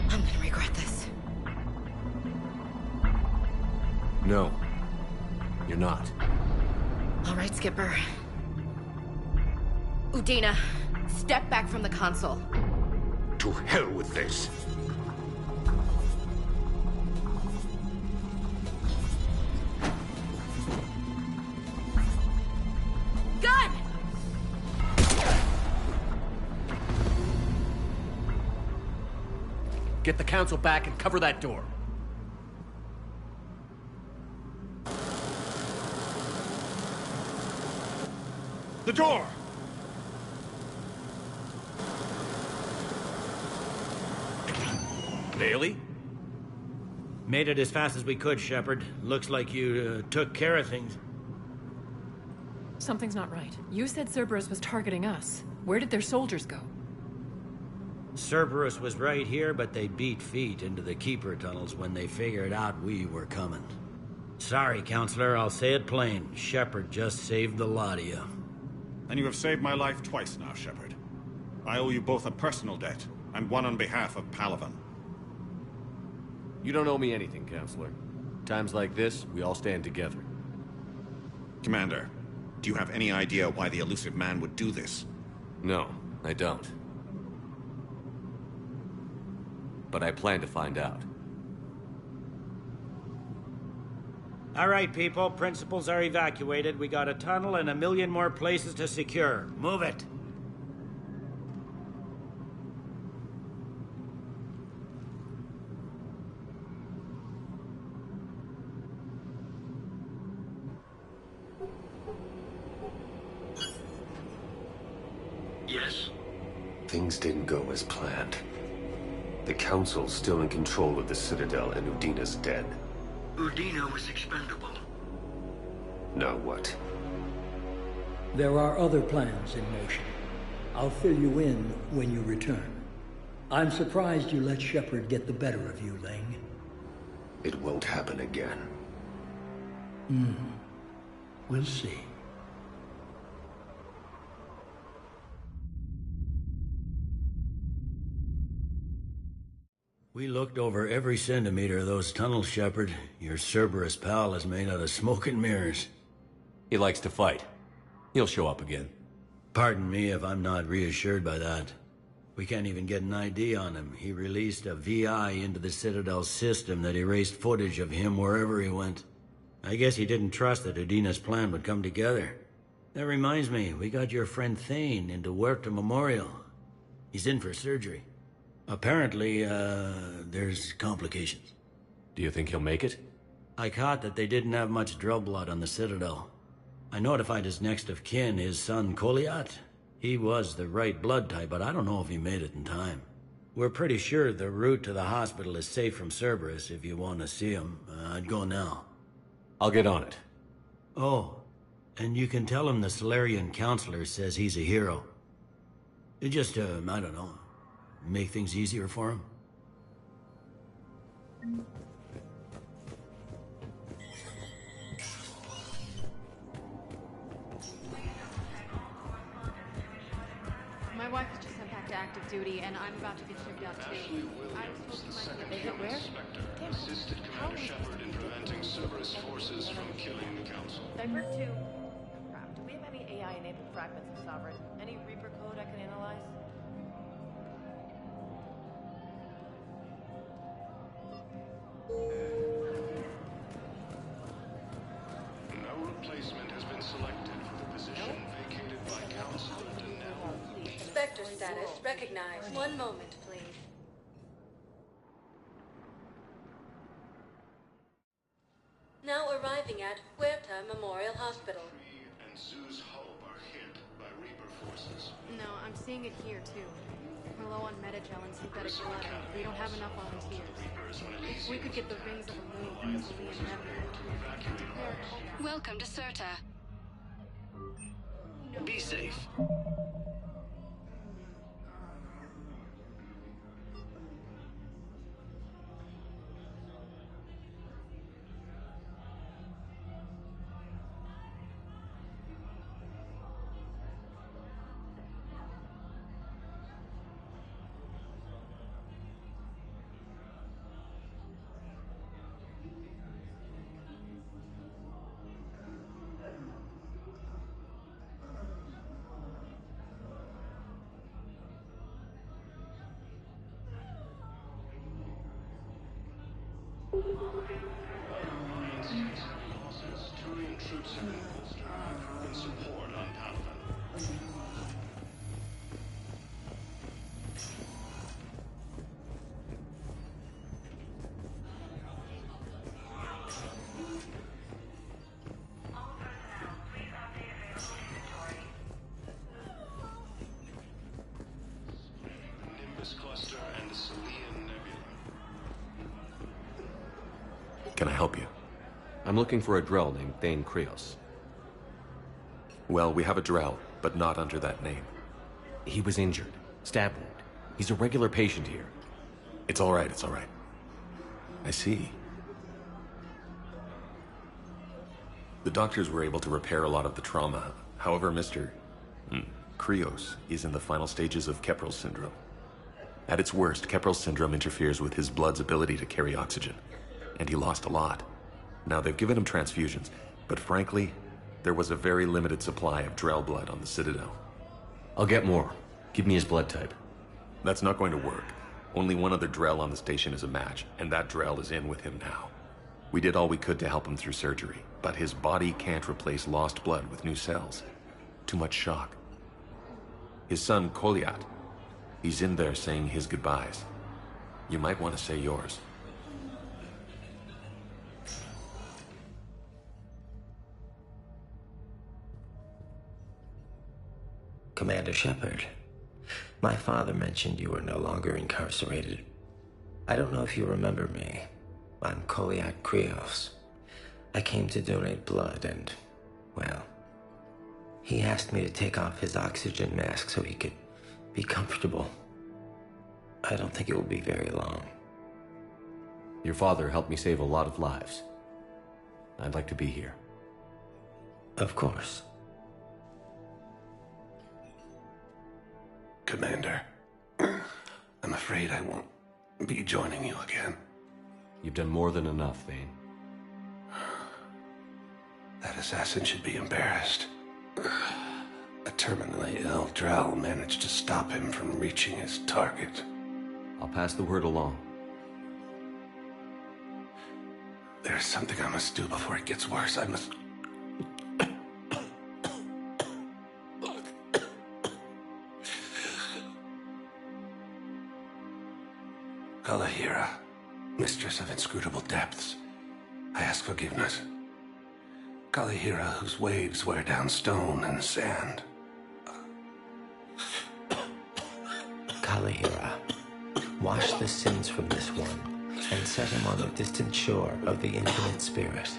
I'm gonna regret this. No. You're not. All right, Skipper. Udina, step back from the console. To hell with this. Gun! Get the Council back and cover that door. The door! Bailey? Made it as fast as we could, Shepard. Looks like you took care of things. Something's not right. You said Cerberus was targeting us. Where did their soldiers go? Cerberus was right here, but they beat feet into the Keeper tunnels when they figured out we were coming. Sorry, Counselor, I'll say it plain. Shepard just saved the lot of you. And you have saved my life twice now, Shepard. I owe you both a personal debt, and one on behalf of Palaven. You don't owe me anything, Counselor. Times like this, we all stand together. Commander, do you have any idea why the elusive man would do this? No, I don't. But I plan to find out. All right, people. Principals are evacuated. We got a tunnel and 1 million more places to secure. Move it. Yes? Things didn't go as planned. The Council's still in control of the Citadel and Udina's dead. Udina was expendable. Now what? There are other plans in motion. I'll fill you in when you return. I'm surprised you let Shepard get the better of you, Ling. It won't happen again. We'll see. We looked over every centimeter of those tunnels, Shepard. Your Cerberus pal is made out of smoke and mirrors. He likes to fight. He'll show up again. Pardon me if I'm not reassured by that. We can't even get an ID on him. He released a VI into the Citadel system that erased footage of him wherever he went. I guess he didn't trust that Udina's plan would come together. That reminds me, we got your friend Thane into Huerta Memorial. He's in for surgery. Apparently, there's complications. Do you think he'll make it? I caught that they didn't have much Drell blood on the Citadel. I notified his next of kin, his son Koliat. He was the right blood type, but I don't know if he made it in time. We're pretty sure the route to the hospital is safe from Cerberus. If you want to see him, I'd go now. I'll get on it. Oh, and you can tell him the Solarian counselor says he's a hero. It just, I don't know, make things easier for him. My wife was just sent back to active duty, and I'm about to get shipped out today. I was told you might get where? Assisted Commander Shepard in preventing Cerberus forces from killing the Council. Divert 2. Crap, do we have any AI-enabled fragments of Sovereign? Any Reaper code I can analyze? No replacement has been selected for the position vacated by Council Denell. Spectre status recognized. One moment, please. Now arriving at Huerta Memorial Hospital. And Zeus Hope are hit by Reaper forces. No, I'm seeing it here, too. We're low on metagel and synthetic blood, and we don't have enough volunteers. If we could get the rings of the moon from the Boolean nebula. Welcome to Certa. Be safe. Turian troops have been bolstered by Krogan support on Paladin. The Nimbus Cluster and the Selian Nebula. Can I help you? I'm looking for a Drell named Thane Krios. Well, we have a Drell, but not under that name. He was injured. Stab wound. He's a regular patient here. It's all right, it's all right. I see. The doctors were able to repair a lot of the trauma. However, Mr. Krios is in the final stages of Keprel's syndrome. At its worst, Keprel's syndrome interferes with his blood's ability to carry oxygen, and he lost a lot. Now, they've given him transfusions, but frankly, there was a very limited supply of Drell blood on the Citadel. I'll get more. Give me his blood type. That's not going to work. Only one other Drell on the station is a match, and that Drell is in with him now. We did all we could to help him through surgery, but his body can't replace lost blood with new cells. Too much shock. His son, Koliat, he's in there saying his goodbyes. You might want to say yours. Commander Shepard, my father mentioned you were no longer incarcerated. I don't know if you remember me. I'm Koliat Krios. I came to donate blood and, well, he asked me to take off his oxygen mask so he could be comfortable. I don't think it will be very long. Your father helped me save a lot of lives. I'd like to be here. Of course. Commander, I'm afraid I won't be joining you again. You've done more than enough, Thane. That assassin should be embarrassed. A terminally ill Drell managed to stop him from reaching his target. I'll pass the word along. There's something I must do before it gets worse. I must... Kalahira, Mistress of inscrutable depths, I ask forgiveness. Kalihira, whose waves wear down stone and sand. Kalihira, wash the sins from this one, and set him on the distant shore of the infinite spirit.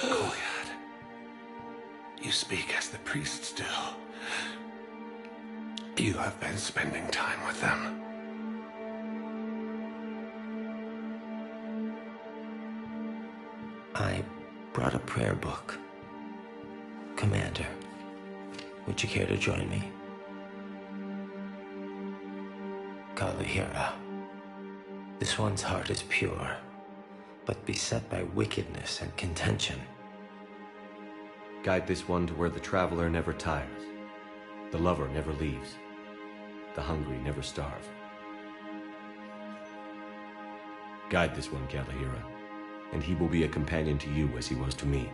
Kolyad, you speak as the priests do. You have been spending time with them. I brought a prayer book. Commander, would you care to join me? Kalihira, this one's heart is pure, but beset by wickedness and contention. Guide this one to where the traveler never tires, the lover never leaves, the hungry never starve. Guide this one, Kalihira, and he will be a companion to you as he was to me.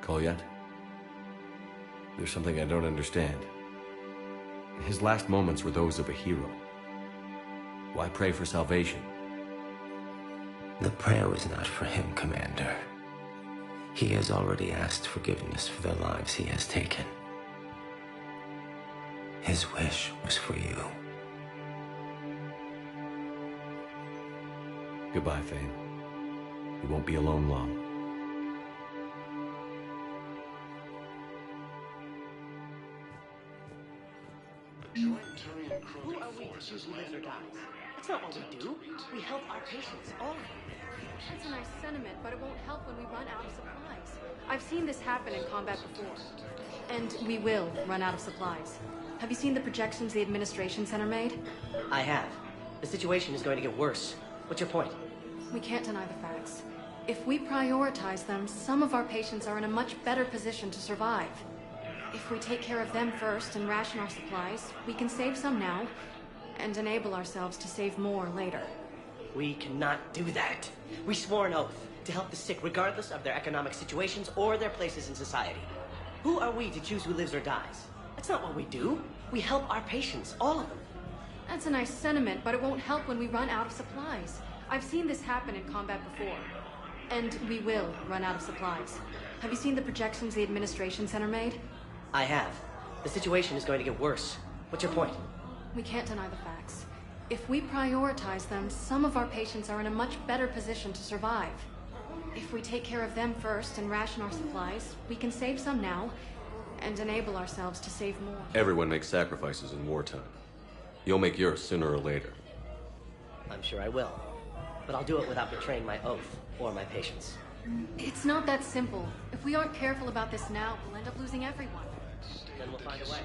Kolyad? There's something I don't understand. His last moments were those of a hero. Why pray for salvation? The prayer was not for him, Commander. He has already asked forgiveness for the lives he has taken. His wish was for you. Goodbye, Thane. You won't be alone long. Who are we to choose who lives or dies? That's not what we do. We help our patients, all of them. That's a nice sentiment, but it won't help when we run out of supplies. I've seen this happen in combat before. And we will run out of supplies. Have you seen the projections the Administration Center made? I have. The situation is going to get worse. What's your point? We can't deny the facts. If we prioritize them, some of our patients are in a much better position to survive. If we take care of them first and ration our supplies, we can save some now, and enable ourselves to save more later. We cannot do that. We swore an oath to help the sick regardless of their economic situations or their places in society. Who are we to choose who lives or dies? That's not what we do. We help our patients, all of them. That's a nice sentiment, but it won't help when we run out of supplies. I've seen this happen in combat before. And we will run out of supplies. Have you seen the projections the Administration Center made? I have. The situation is going to get worse. What's your point? We can't deny the facts. If we prioritize them, some of our patients are in a much better position to survive. If we take care of them first and ration our supplies, we can save some now, and enable ourselves to save more. Everyone makes sacrifices in wartime. You'll make yours sooner or later. I'm sure I will. But I'll do it without betraying my oath or my patients. It's not that simple. If we aren't careful about this now, we'll end up losing everyone. Then we'll find a way.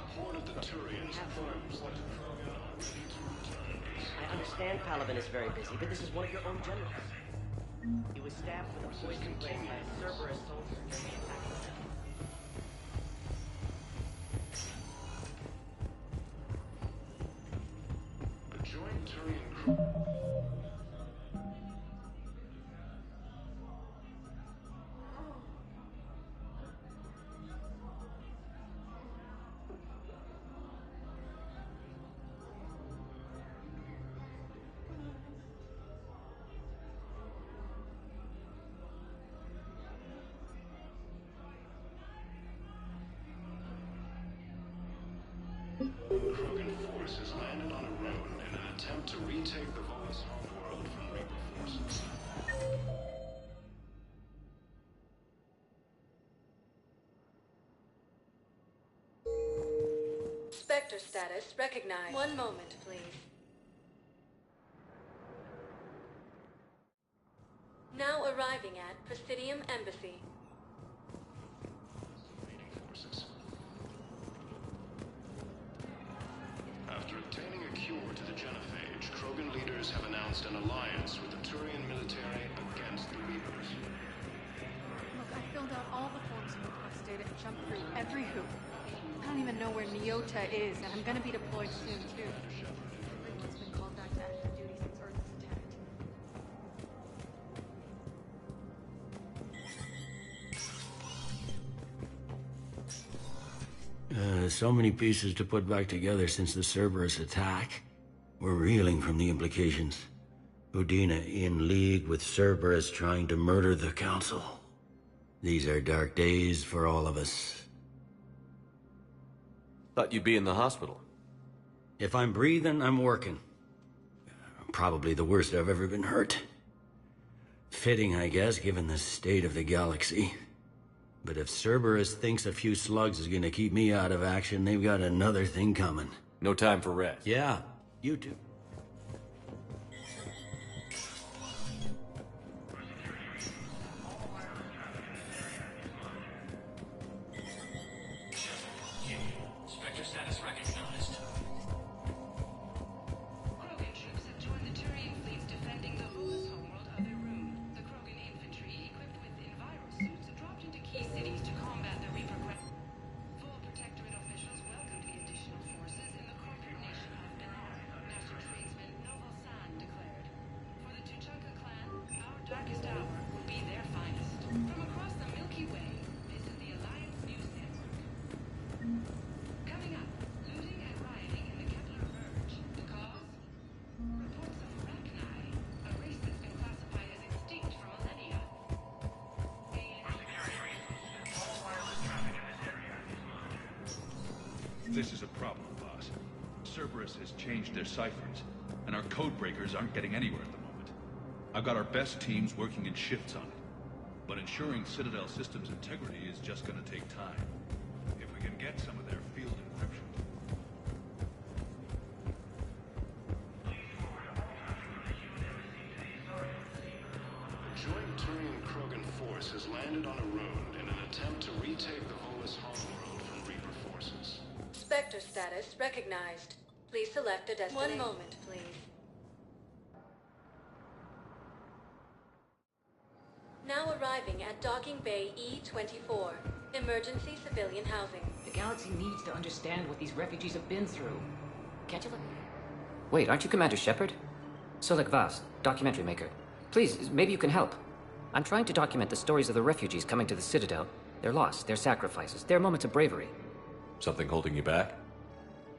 I understand Paladin is very busy, but this is one of your own generals. He was stabbed with a poison blade by a Cerberus soldier during the attack on him. A joint Turian crew. Krogan force has landed on a road in an attempt to retake the Voss homeworld from Reaper forces. Spectre status recognized. One moment, please. Now arriving at Presidium Embassy. After obtaining a cure to the genophage, Krogan leaders have announced an alliance with the Turian military against the Reapers. Look, I filled out all the forms and request data and jumped through every hoop. I don't even know where Nyota is, and I'm gonna be deployed soon, too. Everyone's been called back to active duty since Earth was attacked. So many pieces to put back together since the Cerberus attack. We're reeling from the implications. Udina in league with Cerberus trying to murder the Council. These are dark days for all of us. Thought you'd be in the hospital. If I'm breathing, I'm working. Probably the worst I've ever been hurt. Fitting, I guess, given the state of the galaxy. But if Cerberus thinks a few slugs is gonna keep me out of action, they've got another thing coming. No time for rest. Yeah, you too. Spectre status recognized. Krogan troops have joined the Turian fleet defending the Holus homeworld Other Room. The Krogan infantry, equipped with enviro suits, dropped into key cities to combat the Reaper. Full Protectorate officials welcomed the additional forces in the corporate nation of Benar. Master tradesman Novel San declared, "For the Tuchanka clan, our darkest hour will be their finest." From across the Milky Way, this is the Alliance News Network. Coming up, looting and rioting in the Kepler Verge. The cause? Reports of Rachni, a race that's been classified as extinct for millennia. This is a problem, boss. Cerberus has changed their ciphers, and our code breakers aren't getting anywhere at the moment. I've got our best teams working in shifts on it, but ensuring Citadel systems integrity is just gonna take time. If we can get some of their field encryption. A joint Turian-Krogan force has landed on a road in an attempt to retake the Holus homeworld from Reaper forces. Spectre status recognized. Please select a destination. 1 moment, please. Now arriving at Docking Bay E-24. Emergency civilian housing. The galaxy needs to understand what these refugees have been through. Can't you look? Wait, aren't you Commander Shepard? Solek Vaz, documentary maker. Please, maybe you can help. I'm trying to document the stories of the refugees coming to the Citadel. Their loss, their sacrifices, their moments of bravery. Something holding you back?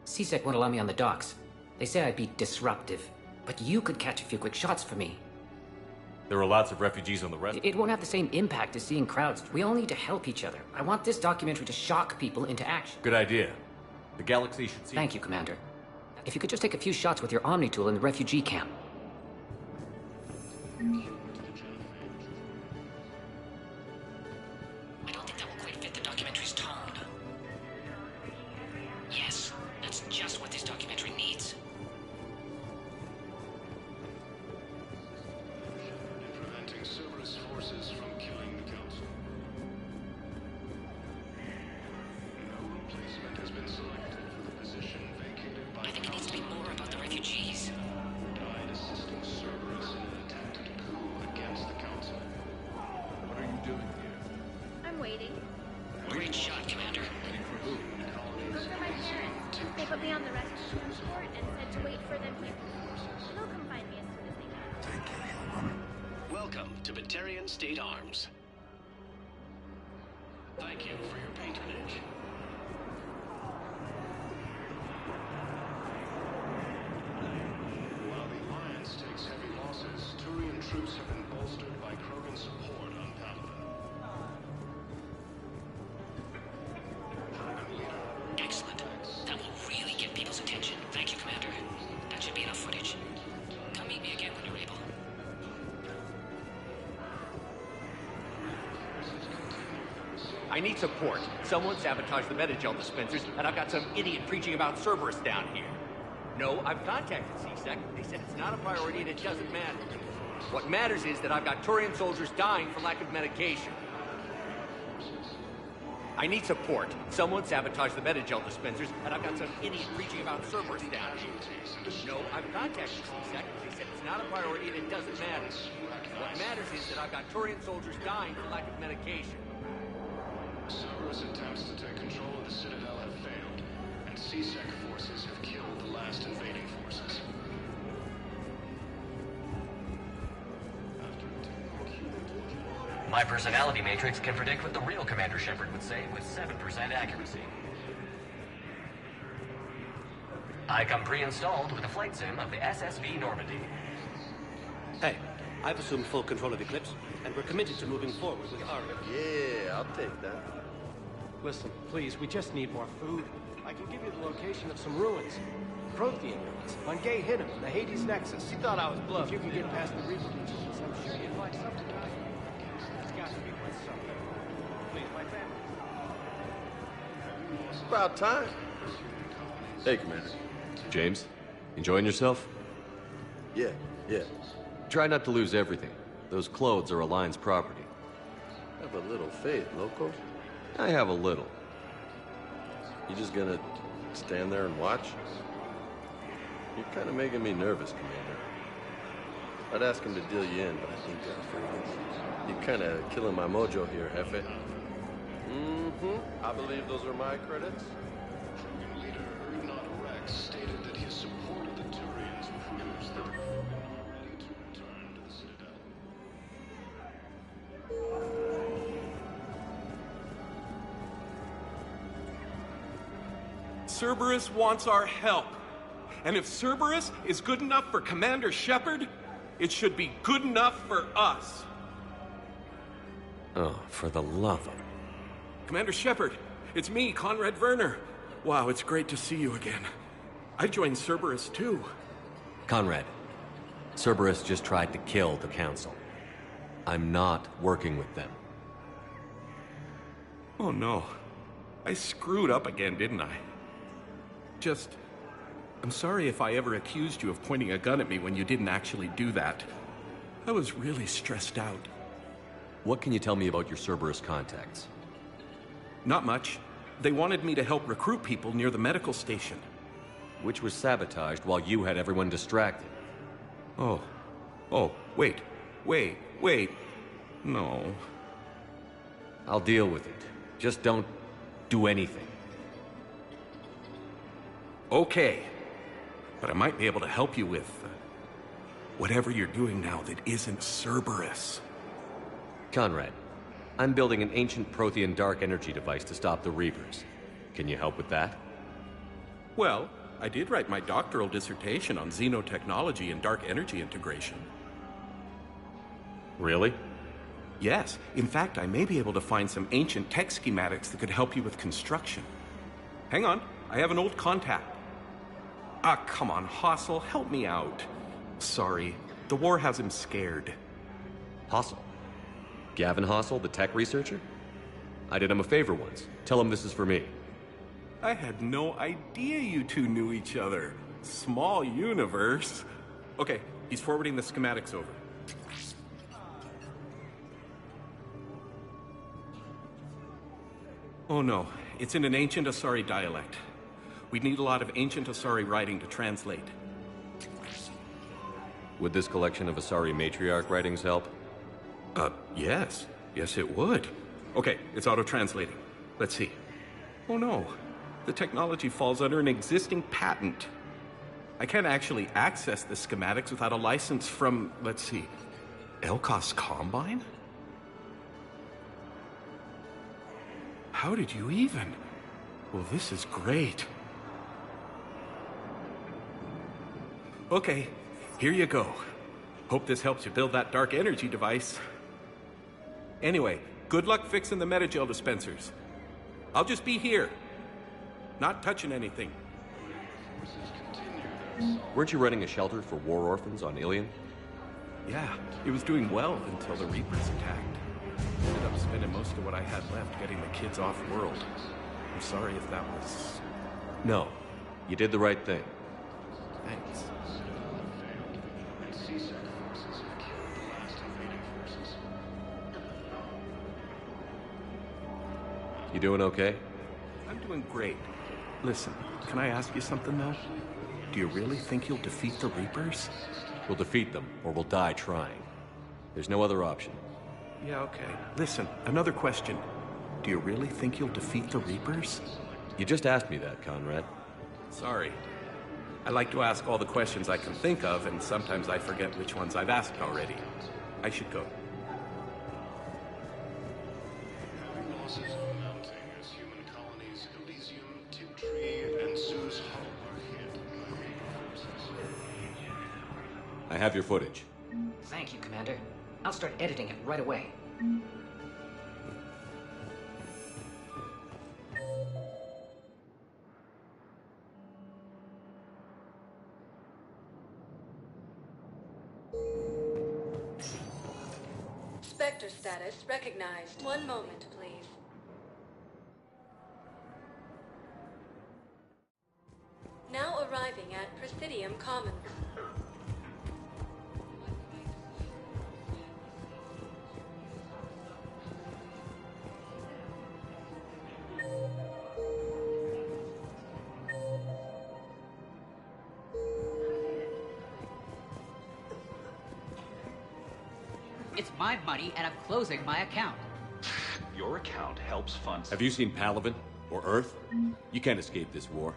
CSEC won't allow me on the docks. They say I'd be disruptive. But you could catch a few quick shots for me. There are lots of refugees on the rest. It won't have the same impact as seeing crowds. We all need to help each other. I want this documentary to shock people into action. Good idea. The galaxy should see. Thank you, Commander. If you could just take a few shots with your Omni tool in the refugee camp. I don't think that will quite fit the documentary's tone. Yes, that's just what this documentary needs. In preventing Cerberus forces from killing the Council. No replacement has been selected for the position vacated by I think it needs to be more about the refugees. died assisting Cerberus in an attempted coup against the Council. What are you doing here? I'm waiting. Great shot, Commander. Waiting for who? Those are my parents. They put me on the rescue transport and said to wait for them here. They'll come find me as soon as they can. Welcome to Batarian State Arms. Thank you for your patronage. While the Alliance takes heavy losses, Turian troops have been bolstered by Krogan support on Palaven. Krogan leader. Excellent. That will really get people's attention. Thank you, Commander. That should be enough footage. Come meet me again when you're able. I need support. Someone sabotaged the Metagel dispensers, and I've got some idiot preaching about Cerberus down here. No, I've contacted CSEC. They said it's not a priority and it doesn't matter. What matters is that I've got Turian soldiers dying for lack of medication. I need support. Someone sabotaged the Metagel dispensers, and I've got some idiot preaching about Cerberus down here. No, I've contacted CSEC. They said it's not a priority and it doesn't matter. What matters is that I've got Turian soldiers dying for lack of medication. Cerberus Cerberus attempts to take control of the Citadel have failed, and C-Sec forces have killed the last invading forces. My personality matrix can predict what the real Commander Shepard would say with 7% accuracy. I come pre-installed with a flight sim of the SSV Normandy. Hey, I've assumed full control of Eclipse, and we're committed to moving forward with our... Yeah, I'll take that. Listen, please, we just need more food. I can give you the location of some ruins. Prothean ruins, on Gay Hinnom, the Hades Nexus. You thought I was bluffing. If you can get past the Reaper controls, I'm sure you'll find something out here. There's got to be worth something. Please, my family. It's about time. Hey, Commander. James, enjoying yourself? Yeah. Try not to lose everything. Those clothes are Alliance property. Have a little faith, loco. I have a little. You just gonna stand there and watch? You're kind of making me nervous, Commander. I'd ask him to deal you in, but I think you're kind of killing my mojo here, Jefe. I believe those are my credits. Leader Urdnot Rex stated that his support of the Turians proves that they're ready to return to the Citadel. Cerberus wants our help. And if Cerberus is good enough for Commander Shepard, it should be good enough for us. Oh, for the love of... Commander Shepard, it's me, Conrad Werner. Wow, it's great to see you again. I joined Cerberus too. Conrad, Cerberus just tried to kill the Council. I'm not working with them. Oh no. I screwed up again, didn't I? I'm sorry if I ever accused you of pointing a gun at me when you didn't actually do that. I was really stressed out. What can you tell me about your Cerberus contacts? Not much. They wanted me to help recruit people near the medical station. Which was sabotaged while you had everyone distracted. Oh, wait. No. I'll deal with it. Just don't do anything. Okay. But I might be able to help you with whatever you're doing now that isn't Cerberus. Conrad, I'm building an ancient Prothean dark energy device to stop the Reapers. Can you help with that? Well, I did write my doctoral dissertation on xenotechnology and dark energy integration. Really? Yes. In fact, I may be able to find some ancient tech schematics that could help you with construction. Hang on, I have an old contact. Ah, come on, Hossel, help me out. Sorry, the war has him scared. Hossel? Gavin Hossel, the tech researcher? I did him a favor once. Tell him this is for me. I had no idea you two knew each other. Small universe. Okay, he's forwarding the schematics over. Oh no, it's in an ancient Asari dialect. We'd need a lot of ancient Asari writing to translate. Would this collection of Asari matriarch writings help? Yes. Yes, it would. Okay, it's auto-translating. Let's see. Oh no, the technology falls under an existing patent. I can't actually access the schematics without a license from, let's see, Elkos Combine? How did you even? Well, this is great. Okay, here you go. Hope this helps you build that dark energy device. Anyway, good luck fixing the metagel dispensers. I'll just be here. Not touching anything. Weren't you running a shelter for war orphans on Ilion? Yeah, it was doing well until the Reapers attacked. Ended up spending most of what I had left getting the kids off-world. I'm sorry if that was... No, you did the right thing. Thanks. You doing okay? I'm doing great. Listen, can I ask you something, though? Do you really think you'll defeat the Reapers? We'll defeat them, or we'll die trying. There's no other option. Yeah, okay. Listen, another question. Do you really think you'll defeat the Reapers? You just asked me that, Conrad. Sorry. I like to ask all the questions I can think of, and sometimes I forget which ones I've asked already. I should go. Heavy losses are mounting as human colonies Elysium, Tiptree, and Zeus Hull are hit by Reaper forces. I have your footage. Thank you, Commander. I'll start editing it right away. Spectre status recognized. One moment, please. Now arriving at Presidium Commons. It's my money, and I'm closing my account. Your account helps fund... Have you seen Palaven? Or Earth? You can't escape this war.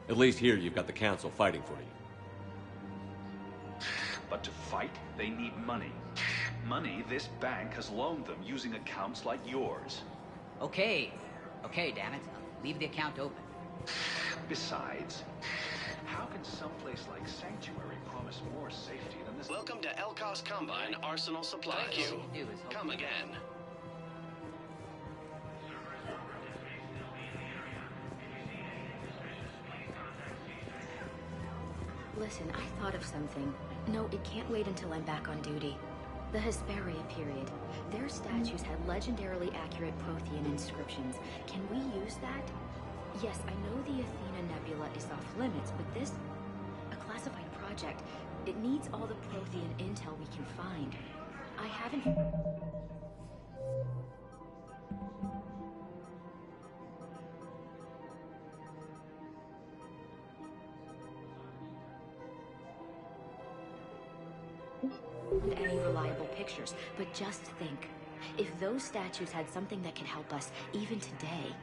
At least here you've got the Council fighting for you. But to fight, they need money. Money this bank has loaned them using accounts like yours. Okay, damn it. Leave the account open. Besides, how can someplace like Sanctuary promise more safety than this? Welcome to Elkos Combine Arsenal Supplies. Thank you. Come again. Listen, I thought of something. No, it can't wait until I'm back on duty. The Hesperia period. Their statues had legendarily accurate Prothean inscriptions. Can we use that? Yes, I know the Athena Nebula is off limits, but this... a classified project. It needs all the Prothean intel we can find. I haven't... any reliable pictures, but just think. If those statues had something that could help us, even today...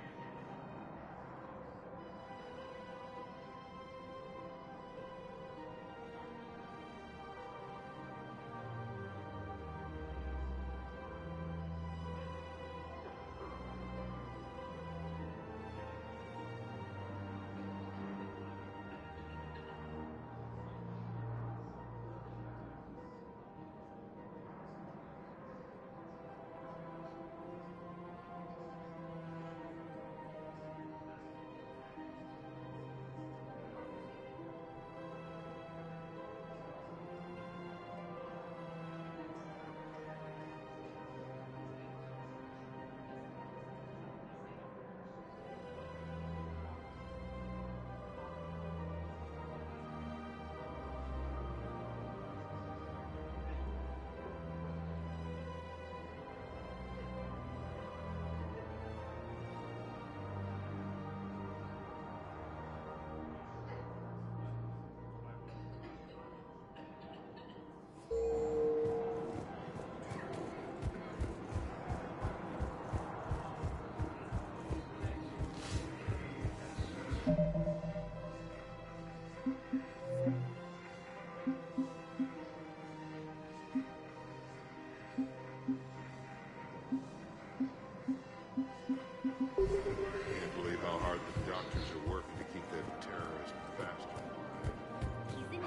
Can't believe how hard the doctors are working to keep that terrorist bastard.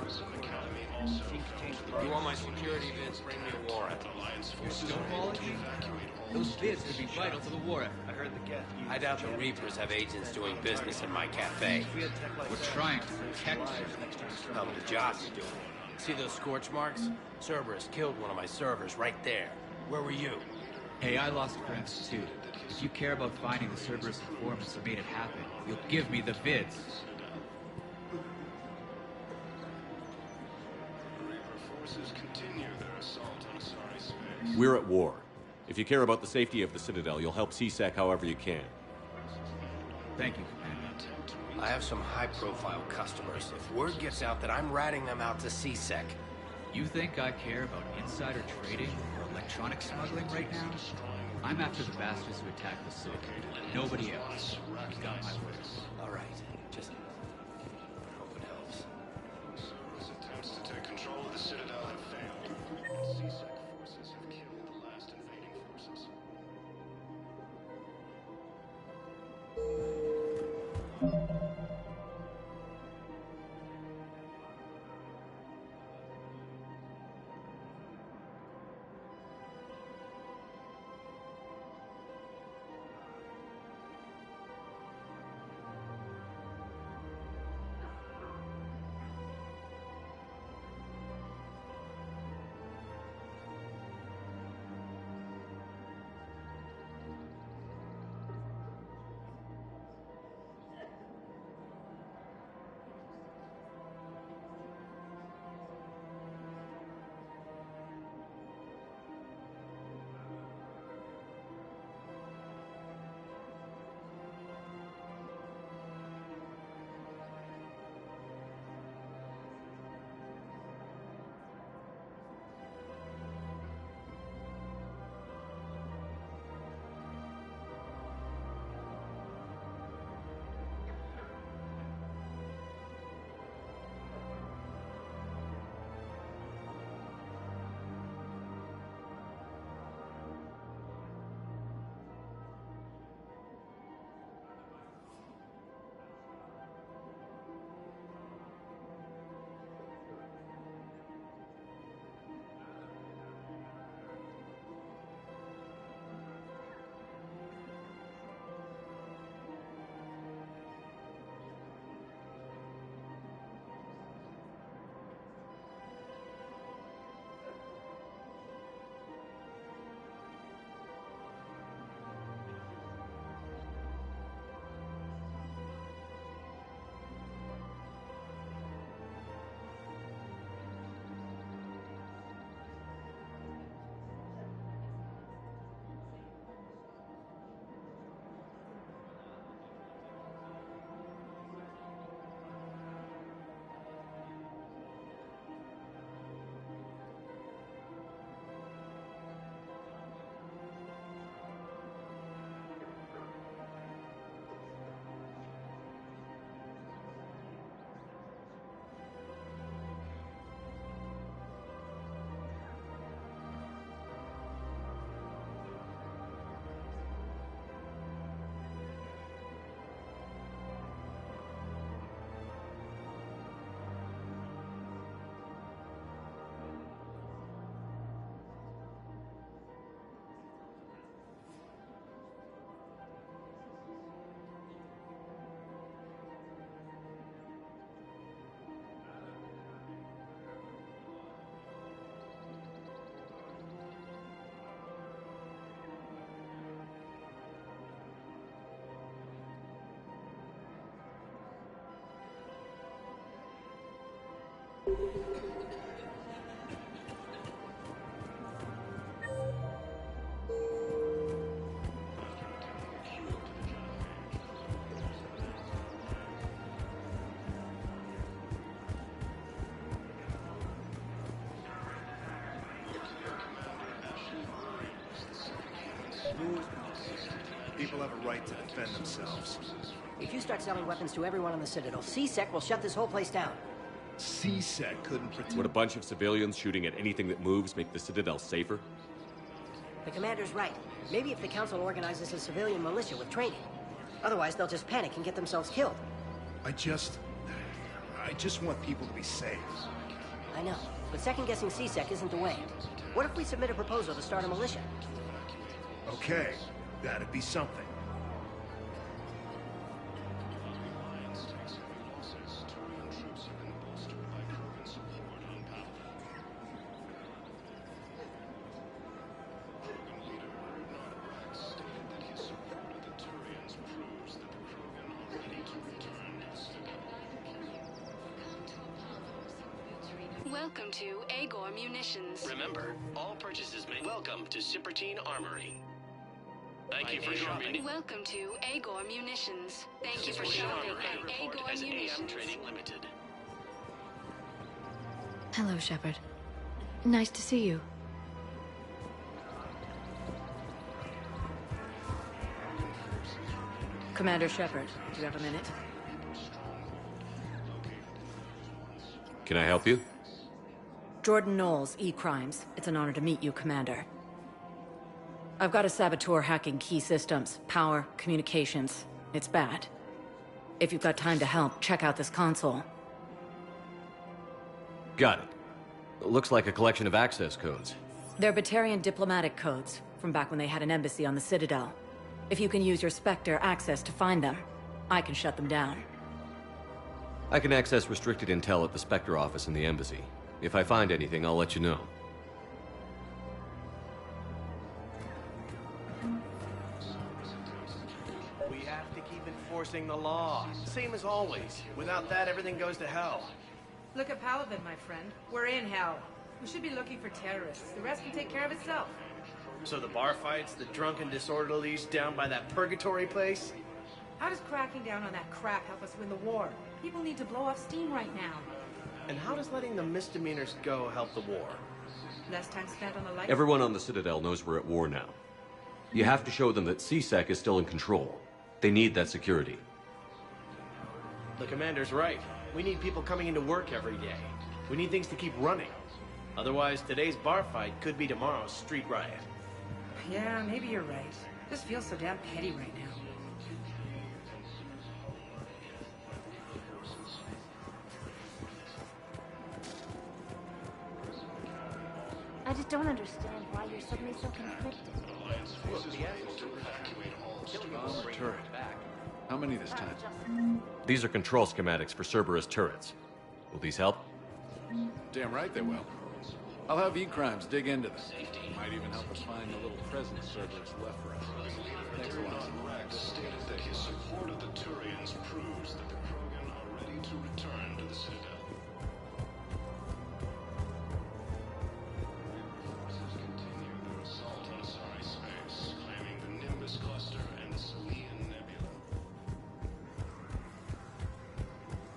Prison Academy also. You want my security vids? Bring me a warrant. Alliance You're forces stonewalling to me? evacuate all Those bids could be vital to the war effort. I heard the guest. I doubt the Reapers have agents doing business in my cafe. We're trying to protect you. How about the job you're doing? See those scorch marks? Cerberus killed one of my servers right there. Where were you? Hey, I lost friends too. If you care about finding the Cerberus informants who made it happen, you'll give me the vids. forces continue their assault on Asari space. We're at war. If you care about the safety of the Citadel, you'll help CSEC however you can. Thank you, Commander. I have some high-profile customers. If word gets out that I'm ratting them out to CSEC... You think I care about insider trading or electronic smuggling right now? I'm after the bastards who attacked the city. Nobody else. You got my word. All right. Just I hope it helps. Cerberus attempts to take control of the Citadel have failed. CSEC forces have killed the last invading forces. People have a right to defend themselves. If you start selling weapons to everyone on the Citadel, CSEC will shut this whole place down. CSEC couldn't protect... Would a bunch of civilians shooting at anything that moves make the Citadel safer? The commander's right. Maybe if the Council organizes a civilian militia with training. Otherwise, they'll just panic and get themselves killed. I just want people to be safe. I know, but second-guessing CSEC isn't the way. What if we submit a proposal to start a militia? Okay, that'd be something. Welcome to Agor Munitions. Remember, all purchases made. Welcome to Sippertine Armory. Thank you for shopping. Welcome to Agor Munitions. Thank you for Sippertine shopping Armory at report Agor as AM Munitions. Trading Limited. Hello, Shepard. Nice to see you. Commander Shepard, do you have a minute? Can I help you? Jordan Knowles, E-Crimes. It's an honor to meet you, Commander. I've got a saboteur hacking key systems, power, communications. It's bad. If you've got time to help, check out this console. Got it. Looks like a collection of access codes. They're Batarian diplomatic codes, from back when they had an embassy on the Citadel. If you can use your Spectre access to find them, I can shut them down. I can access restricted intel at the Spectre office in the embassy. If I find anything, I'll let you know. We have to keep enforcing the law. Same as always. Without that, everything goes to hell. Look at Paladin, my friend. We're in hell. We should be looking for terrorists. The rest can take care of itself. So the bar fights, the drunken disorderlies down by that purgatory place? How does cracking down on that crap help us win the war? People need to blow off steam right now. And how does letting the misdemeanors go help the war? Less time spent on the lights? Everyone on the Citadel knows we're at war now. You have to show them that CSEC is still in control. They need that security. The commander's right. We need people coming into work every day. We need things to keep running. Otherwise, today's bar fight could be tomorrow's street riot. Yeah, maybe you're right. This feels so damn petty right now. I just don't understand why you're suddenly so conflicted. Turret. How many this time? These are control schematics for Cerberus turrets. Will these help? Damn right they will. I'll have E-Crimes dig into them. Might even help us find the little present Cerberus left for us. Thanks a lot. Rex stated that his support of the Turians proves that the Krogan are ready to return to the Citadel. Forces continue their assault on Asari space, claiming the Nimbus cluster and the Salian Nebula.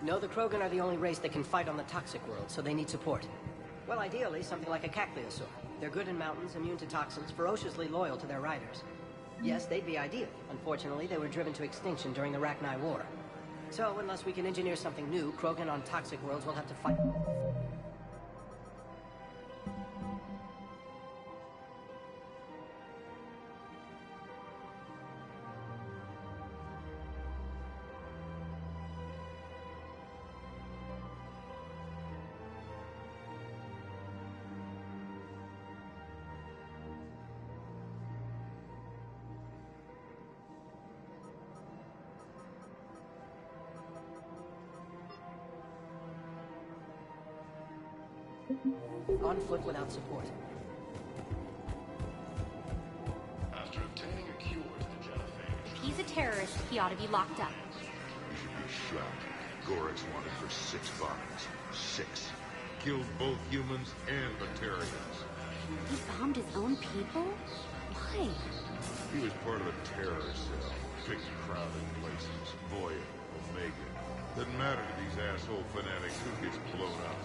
No, the Krogan are the only race that can fight on the toxic world, so they need support. Well, ideally, something like a Cacliosaur. They're good in mountains, immune to toxins, ferociously loyal to their riders. Yes, they'd be ideal. Unfortunately, they were driven to extinction during the Rachni War. So, unless we can engineer something new, Krogan on toxic worlds will have to fight. On foot without support. After obtaining a cure to the genophage, If he's a terrorist, he ought to be locked up. You should be shot. Gorex wanted for 6 bombings. 6. Killed both humans and Batarians. He bombed his own people? Why? He was part of a terror cell. Picked crowded places. Voya, Omega. Doesn't matter to these asshole fanatics who gets blown up.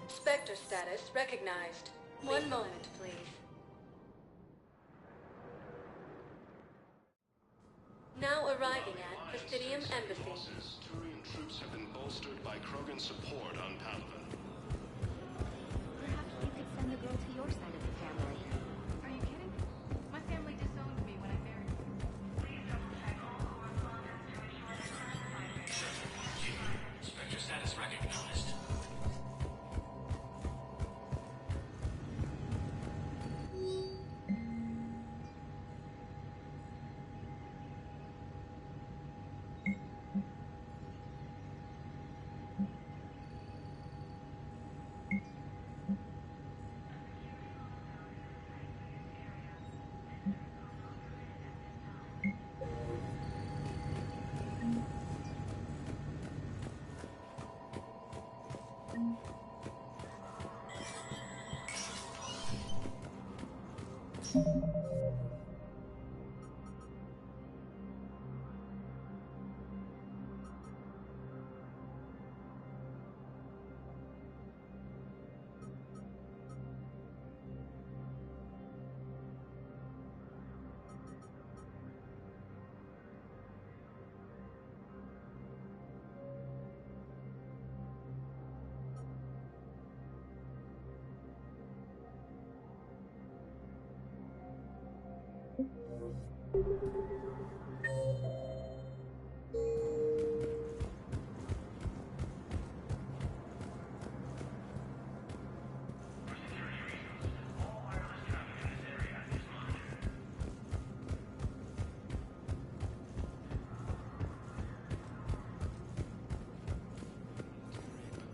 Spectre status recognized. One moment, please. Now arriving at Presidium Embassy. Turian troops have been bolstered by Krogan support on Palaven. Perhaps you could send the girl to your side of the family. Are you kidding? My family disowned me when I married. Spectre status recognized.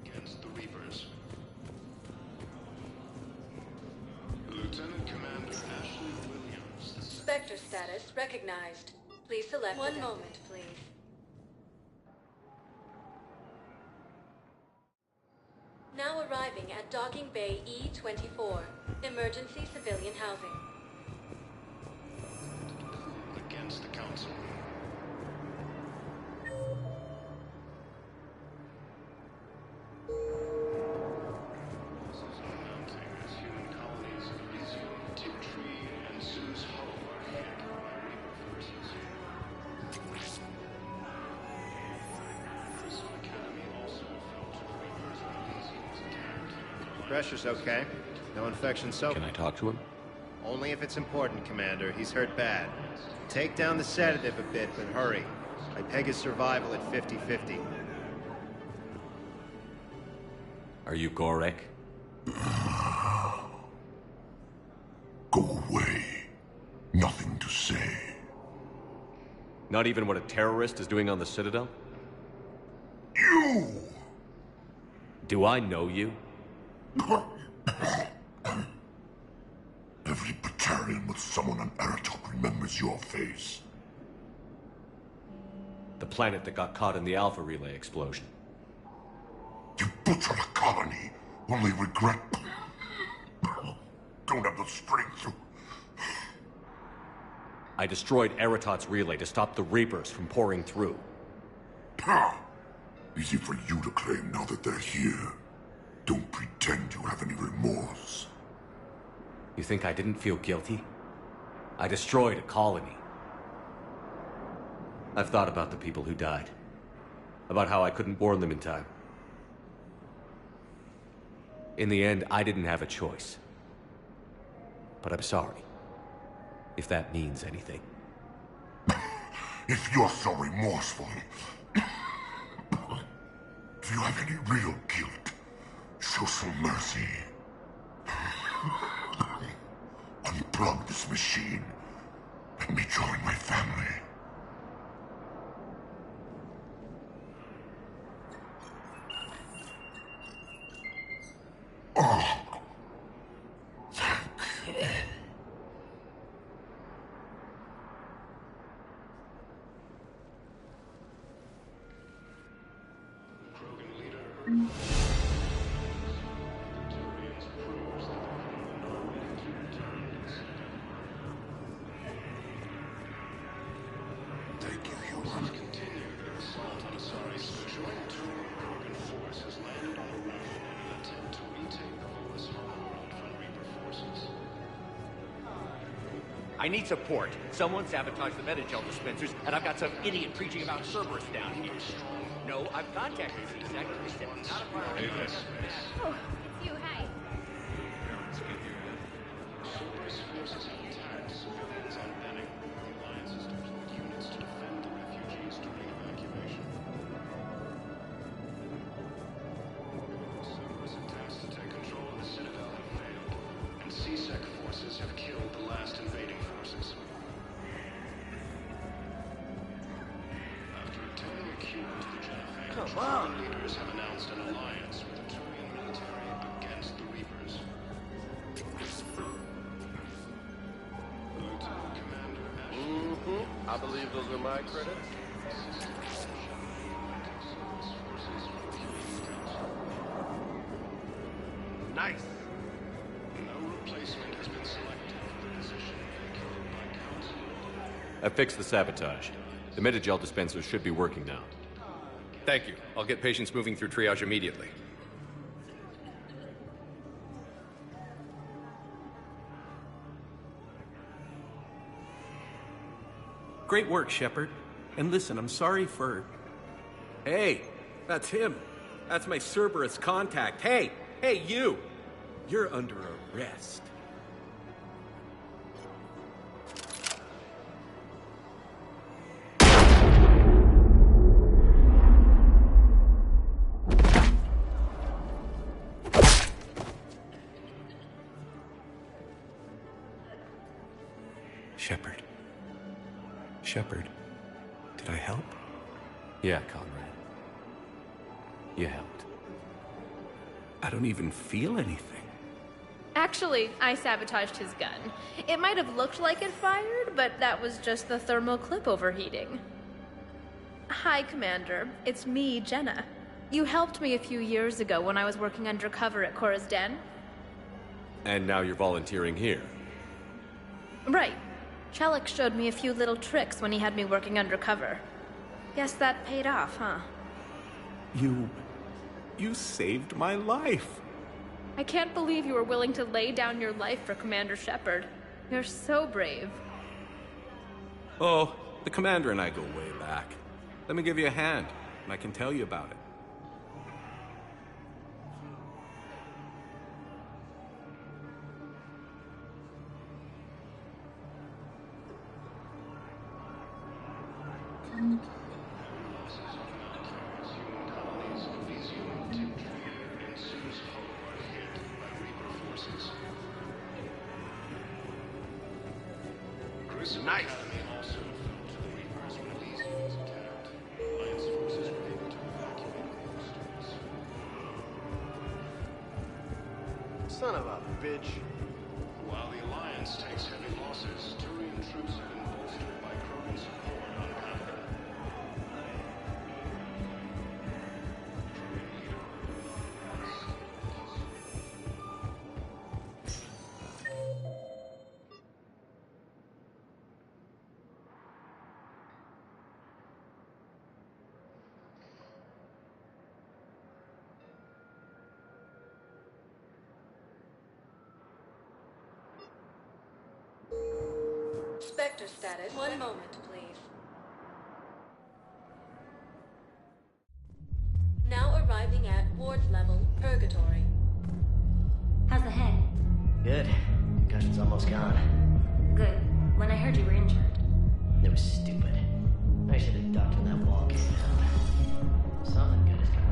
Against the Reapers. Lieutenant Commander Ashley Williams. Spectre status recognized. Please select one moment, please. Now arriving at Docking Bay E24. Emergency civilian housing. Against the Council. Losses are mounting as human colonies of Elysium, Tiptree, and Sue's Hollow are hit by Reaper forces. Prism Academy also fell to the Reapers when Elysium's attacked. Pressure's okay. No infection so Can I talk to him? Only if it's important, Commander. He's hurt bad. Take down the sedative a bit, but hurry. I peg his survival at 50-50. Are you Gorek? Go away. Nothing to say. Not even what a terrorist is doing on the Citadel? You! Do I know you? Every Batarian with someone on Aratok remembers your face. The planet that got caught in the Alpha Relay explosion. You butchered a colony, only regret... Don't have the strength to... I destroyed Eratot's relay to stop the Reapers from pouring through. Easy for you to claim now that they're here. Don't pretend you have any remorse. You think I didn't feel guilty? I destroyed a colony. I've thought about the people who died. About how I couldn't warn them in time. In the end, I didn't have a choice. But I'm sorry. If that means anything. If you're so remorseful, do you have any real guilt? Show some mercy. Unplug this machine. Let me join my family. Oh. Thank you. Krogan leader. Thank you, human. Continue their assault on Asari's joint Krogan force has landed on the roof in an attempt to retake the Volus homeworld from Reaper forces. I need support. Someone sabotaged the Metagel dispensers, and I've got some idiot preaching about Cerberus down here. No, I've contacted CSEC. They said it's not a priority. Oh, it's you. Hi. Cerberus forces have attacked civilians on Benning. The Alliance has deployed units to defend the refugees during evacuation. Cerberus attempts to take control of the Citadel have failed, and CSEC forces have killed the last invading forces. After obtaining a cure to the genophage, Krogan leaders have announced an alliance with the Turian military against the Reapers. Lieutenant Commander Ashley. I believe those are my credits. Nice. No replacement has been selected for the I fixed the sabotage. The Metagel dispensers should be working now. Thank you. I'll get patients moving through triage immediately. Great work, Shepard. And listen, I'm sorry for... Hey, that's him. That's my Cerberus contact. Hey, you! You're under arrest. Shepard, did I help? Yeah, Conrad. You helped. I don't even feel anything. Actually, I sabotaged his gun. It might have looked like it fired, but that was just the thermal clip overheating. Hi, Commander. It's me, Jenna. You helped me a few years ago when I was working undercover at Cora's Den. And now you're volunteering here. Right. Shellick showed me a few little tricks when he had me working undercover. Guess that paid off, huh? You saved my life. I can't believe you were willing to lay down your life for Commander Shepard. You're so brave. Oh, the Commander and I go way back. Let me give you a hand, and I can tell you about it. Nice. Son of a bitch. While the Alliance takes heavy losses, Turian troops have been bolstered by Krogan support on Panther. Spectre status. One moment, please. Now arriving at ward level, Purgatory. How's the head? Good. Concussion's almost gone. Good. When I heard you were injured. It was stupid. I should have ducked when that wall came down. Something good is coming.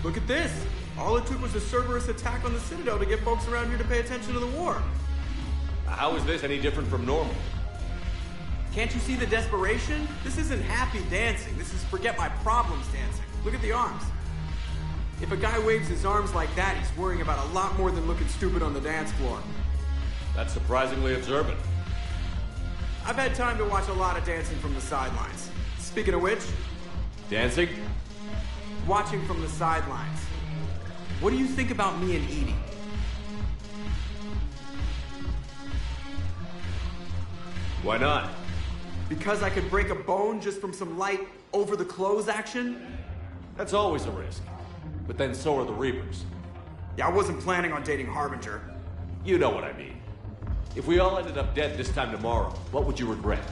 Look at this! All it took was a Cerberus attack on the Citadel to get folks around here to pay attention to the war. How is this any different from normal? Can't you see the desperation? This isn't happy dancing. This is forget my problems dancing. Look at the arms. If a guy waves his arms like that, he's worrying about a lot more than looking stupid on the dance floor. That's surprisingly observant. I've had time to watch a lot of dancing from the sidelines. Speaking of which... Dancing? Watching from the sidelines. What do you think about me and Edie? Why not? Because I could break a bone just from some light over-the-clothes action? That's always a risk. But then so are the Reapers. Yeah, I wasn't planning on dating Harbinger. You know what I mean. If we all ended up dead this time tomorrow, what would you regret?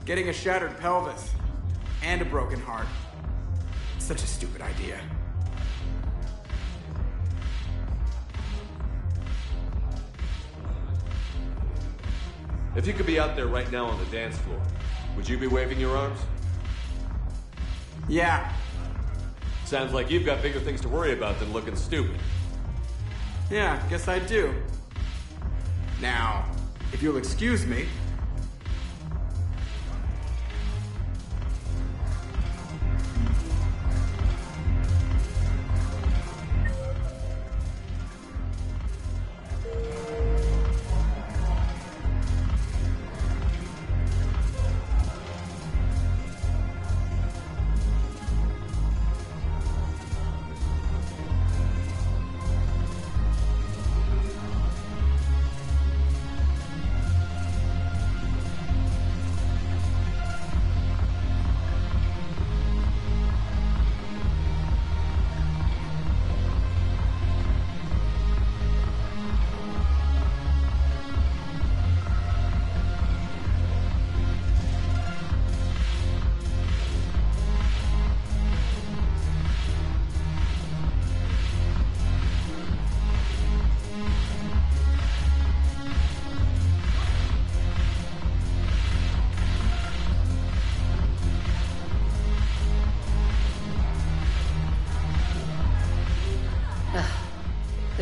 Getting a shattered pelvis. And a broken heart. Such a stupid idea. If you could be out there right now on the dance floor, would you be waving your arms? Yeah. Sounds like you've got bigger things to worry about than looking stupid. Yeah, guess I do. Now, if you'll excuse me...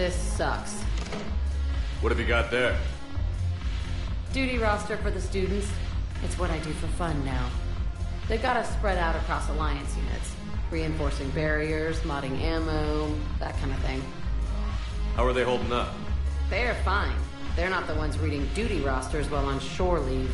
This sucks. What have you got there? Duty roster for the students. It's what I do for fun now. They got us spread out across Alliance units. Reinforcing barriers, modding ammo, that kind of thing. How are they holding up? They're fine. They're not the ones reading duty rosters while on shore leave.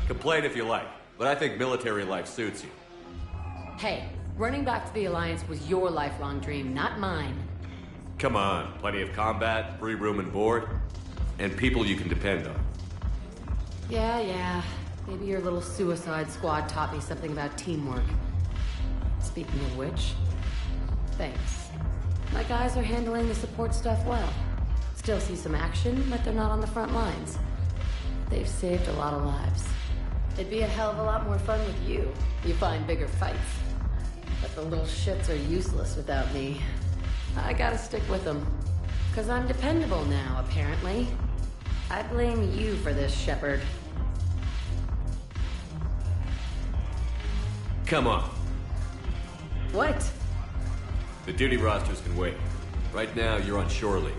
Complain if you like, but I think military life suits you. Hey, running back to the Alliance was your lifelong dream, not mine. Come on, plenty of combat, free room and board, and people you can depend on. Yeah. Maybe your little suicide squad taught me something about teamwork. Speaking of which, thanks. My guys are handling the support stuff well. Still see some action, but they're not on the front lines. They've saved a lot of lives. It'd be a hell of a lot more fun with you. You find bigger fights. But the little shits are useless without me. I gotta stick with them. 'Cause I'm dependable now, apparently. I blame you for this, Shepard. Come on. What? The duty rosters can wait. Right now, you're on shore leave.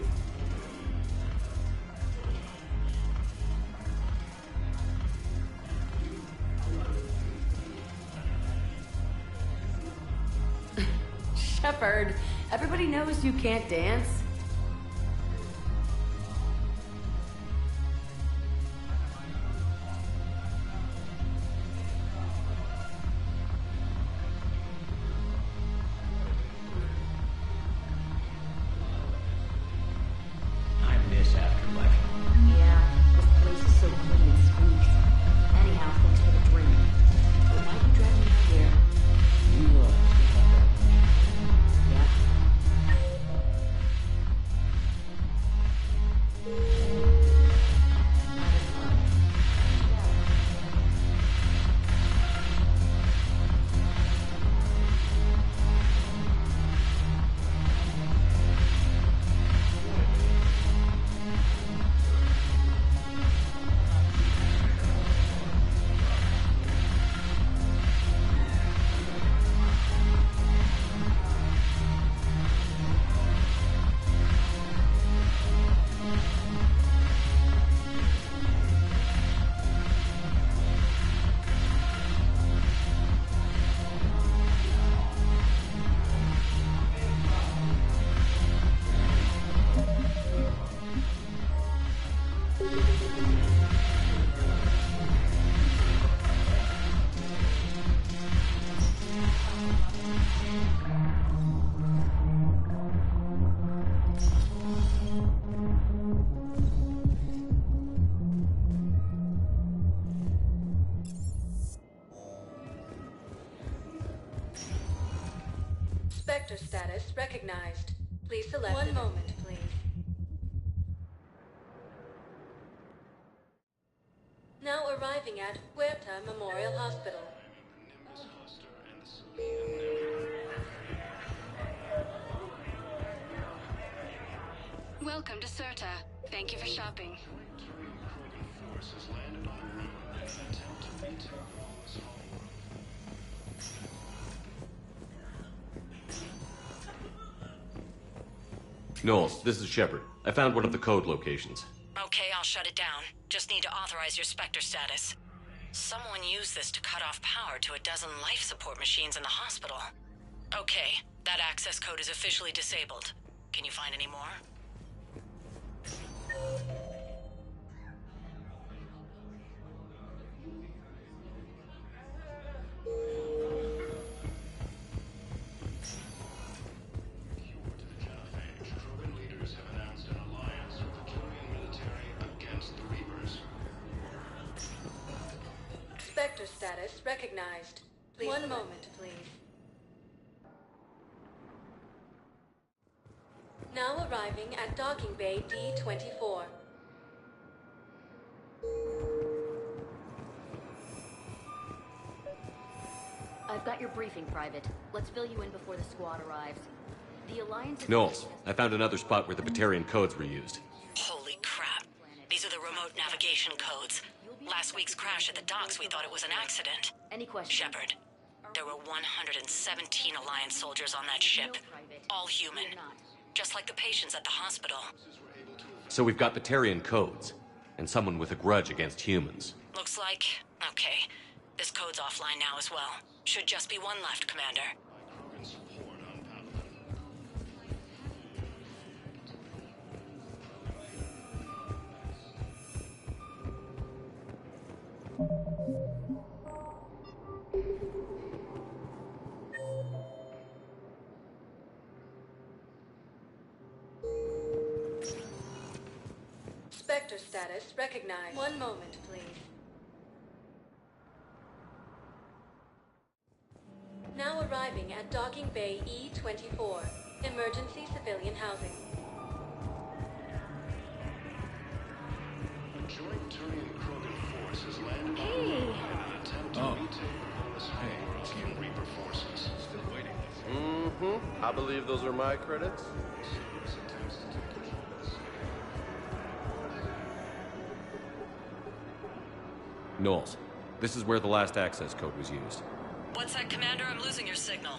Shepard, everybody knows you can't dance. I miss Afterlife. Yeah, this place is so clean and squeaks. Anyhow, thanks for the drink. But why you drag me out here? You, Yeah. Spectre status recognized. Please select one moment, please. Now arriving at Huerta Memorial Hospital. Welcome to Serta. Thank you for shopping. Knowles, this is Shepard. I found one of the code locations. Okay, I'll shut it down. Just need to authorize your Spectre status. Someone used this to cut off power to a dozen life support machines in the hospital. Okay, that access code is officially disabled. Can you find any more? Spectre status recognized. Please one moment, please. Now arriving at docking bay D-24. I've got your briefing, Private. Let's fill you in before the squad arrives. The Alliance... Knowles, I found another spot where the Batarian codes were used. Holy crap. These are the remote navigation codes. Last week's crash at the docks, we thought it was an accident. Any questions? Shepard, there were 117 Alliance soldiers on that ship. All human. Just like the patients at the hospital. So we've got Batarian codes, and someone with a grudge against humans. Looks like... okay. This code's offline now as well. Should just be one left, Commander. Spectre status recognized. One moment, please. Now arriving at docking bay E-24. Emergency civilian housing. A joint Turian-Krogan force has landed on Hey. in an attempt to retake the bonus Prothean Reaper forces. Still waiting. Mm-hmm. I believe those are my credits. Cerberus attempts to take control of the city. Knowles, this is where the last access code was used. What's that, Commander? I'm losing your signal.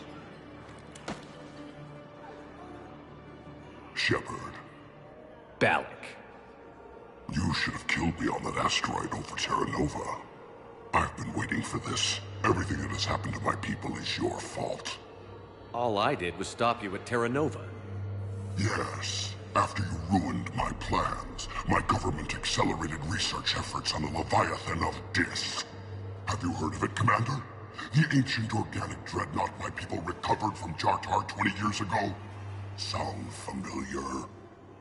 Shepard, Balak. you should have killed me on that asteroid over Terra Nova. I've been waiting for this. Everything that has happened to my people is your fault. All I did was stop you at Terra Nova. Yes. After you ruined my plans, my government accelerated research efforts on the Leviathan of Dis. Have you heard of it, Commander? The ancient organic dreadnought my people recovered from Jartar 20 years ago? Sound familiar?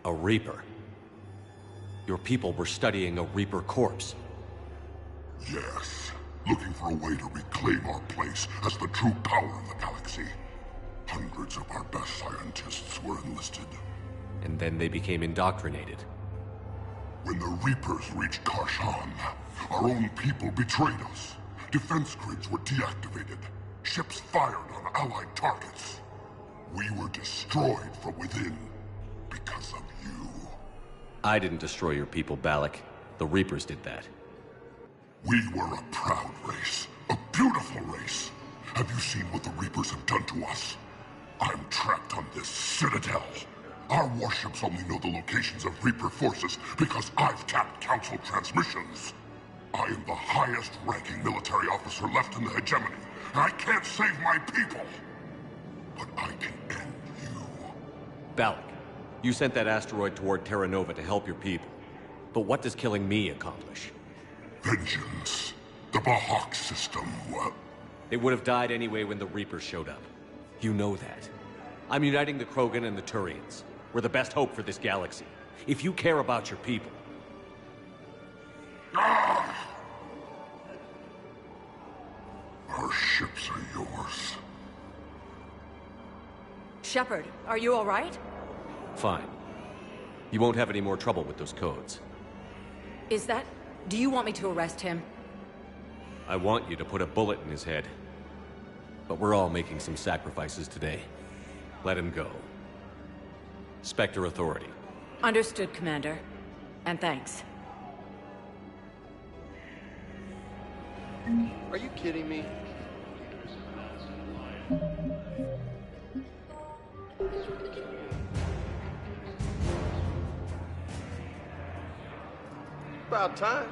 A Reaper. Your people were studying a Reaper corpse. Yes. Looking for a way to reclaim our place as the true power of the galaxy. Hundreds of our best scientists were enlisted. And then they became indoctrinated. When the Reapers reached Karshan, our own people betrayed us. Defense grids were deactivated. Ships fired on Allied targets. We were destroyed from within because of you. I didn't destroy your people, Balak. The Reapers did that. We were a proud race. A beautiful race. Have you seen what the Reapers have done to us? I'm trapped on this citadel. Our warships only know the locations of Reaper forces because I've tapped Council transmissions. I am the highest-ranking military officer left in the hegemony, and I can't save my people. But I can end you. Balak, you sent that asteroid toward Terra Nova to help your people. But what does killing me accomplish? Vengeance. The Bahak system, well... They would have died anyway when the Reapers showed up. You know that. I'm uniting the Krogan and the Turians. We're the best hope for this galaxy. If you care about your people... Our ships are yours. Shepard, are you all right? Fine. You won't have any more trouble with those codes. Is that... Do you want me to arrest him? I want you to put a bullet in his head. But we're all making some sacrifices today. Let him go. Spectre Authority. Understood, Commander. And thanks. Are you kidding me? About time.